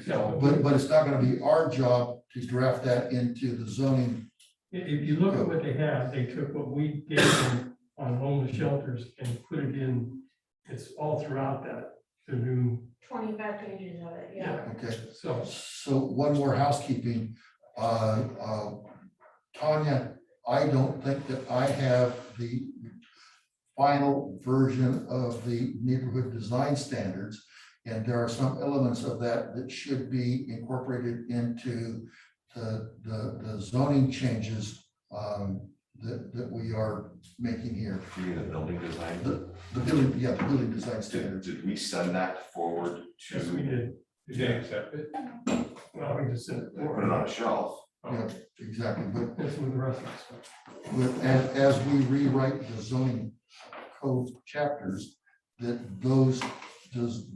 C: So,
A: but it's not gonna be our job to draft that into the zoning.
B: If you look at what they have, they took what we gave them on homeless shelters and put it in, it's all throughout that, the new,
I: 25 pages of it, yeah.
A: Okay,
B: so.
A: so one more housekeeping. Tanya, I don't think that I have the final version of the neighborhood design standards. And there are some elements of that that should be incorporated into the zoning changes that we are making here.
E: You mean the building design?
A: The building design standards.
E: Did we send that forward
B: Yes, we
E: to
B: did.
H: Did they accept it?
B: Well, we just said it.
E: put it on a shelf?
A: Yeah, exactly, but
B: That's with the rest of the stuff.
A: as we rewrite the zoning code chapters, that those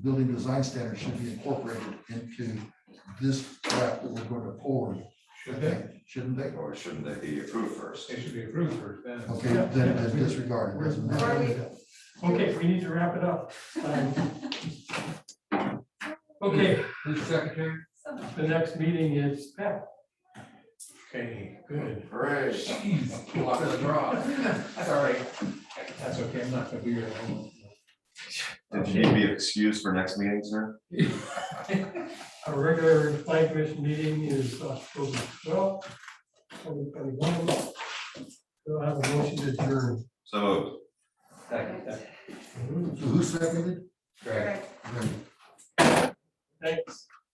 A: building design standards should be incorporated into this draft that we're going to forward.
H: Should they?
A: Shouldn't they?
E: Or shouldn't they be approved first?
H: They should be approved first, then.
A: Okay, then disregard it, doesn't matter.
B: Okay, we need to wrap it up. Okay,
C: who's the secretary?
B: the next meeting is Pat.
H: Okay, good.
E: Hooray.
C: Jeez, luck of the draw.
H: Sorry. That's okay, I'm not gonna be here.
E: Did you need to be excused for next meeting, sir?
B: Our regular plan commission meeting is October 12th, 2021. So I have a motion to adjourn.
E: So moved.
C: Second.
A: So who seconded?
C: Greg.
D: Right.
A: Great.
B: Thanks.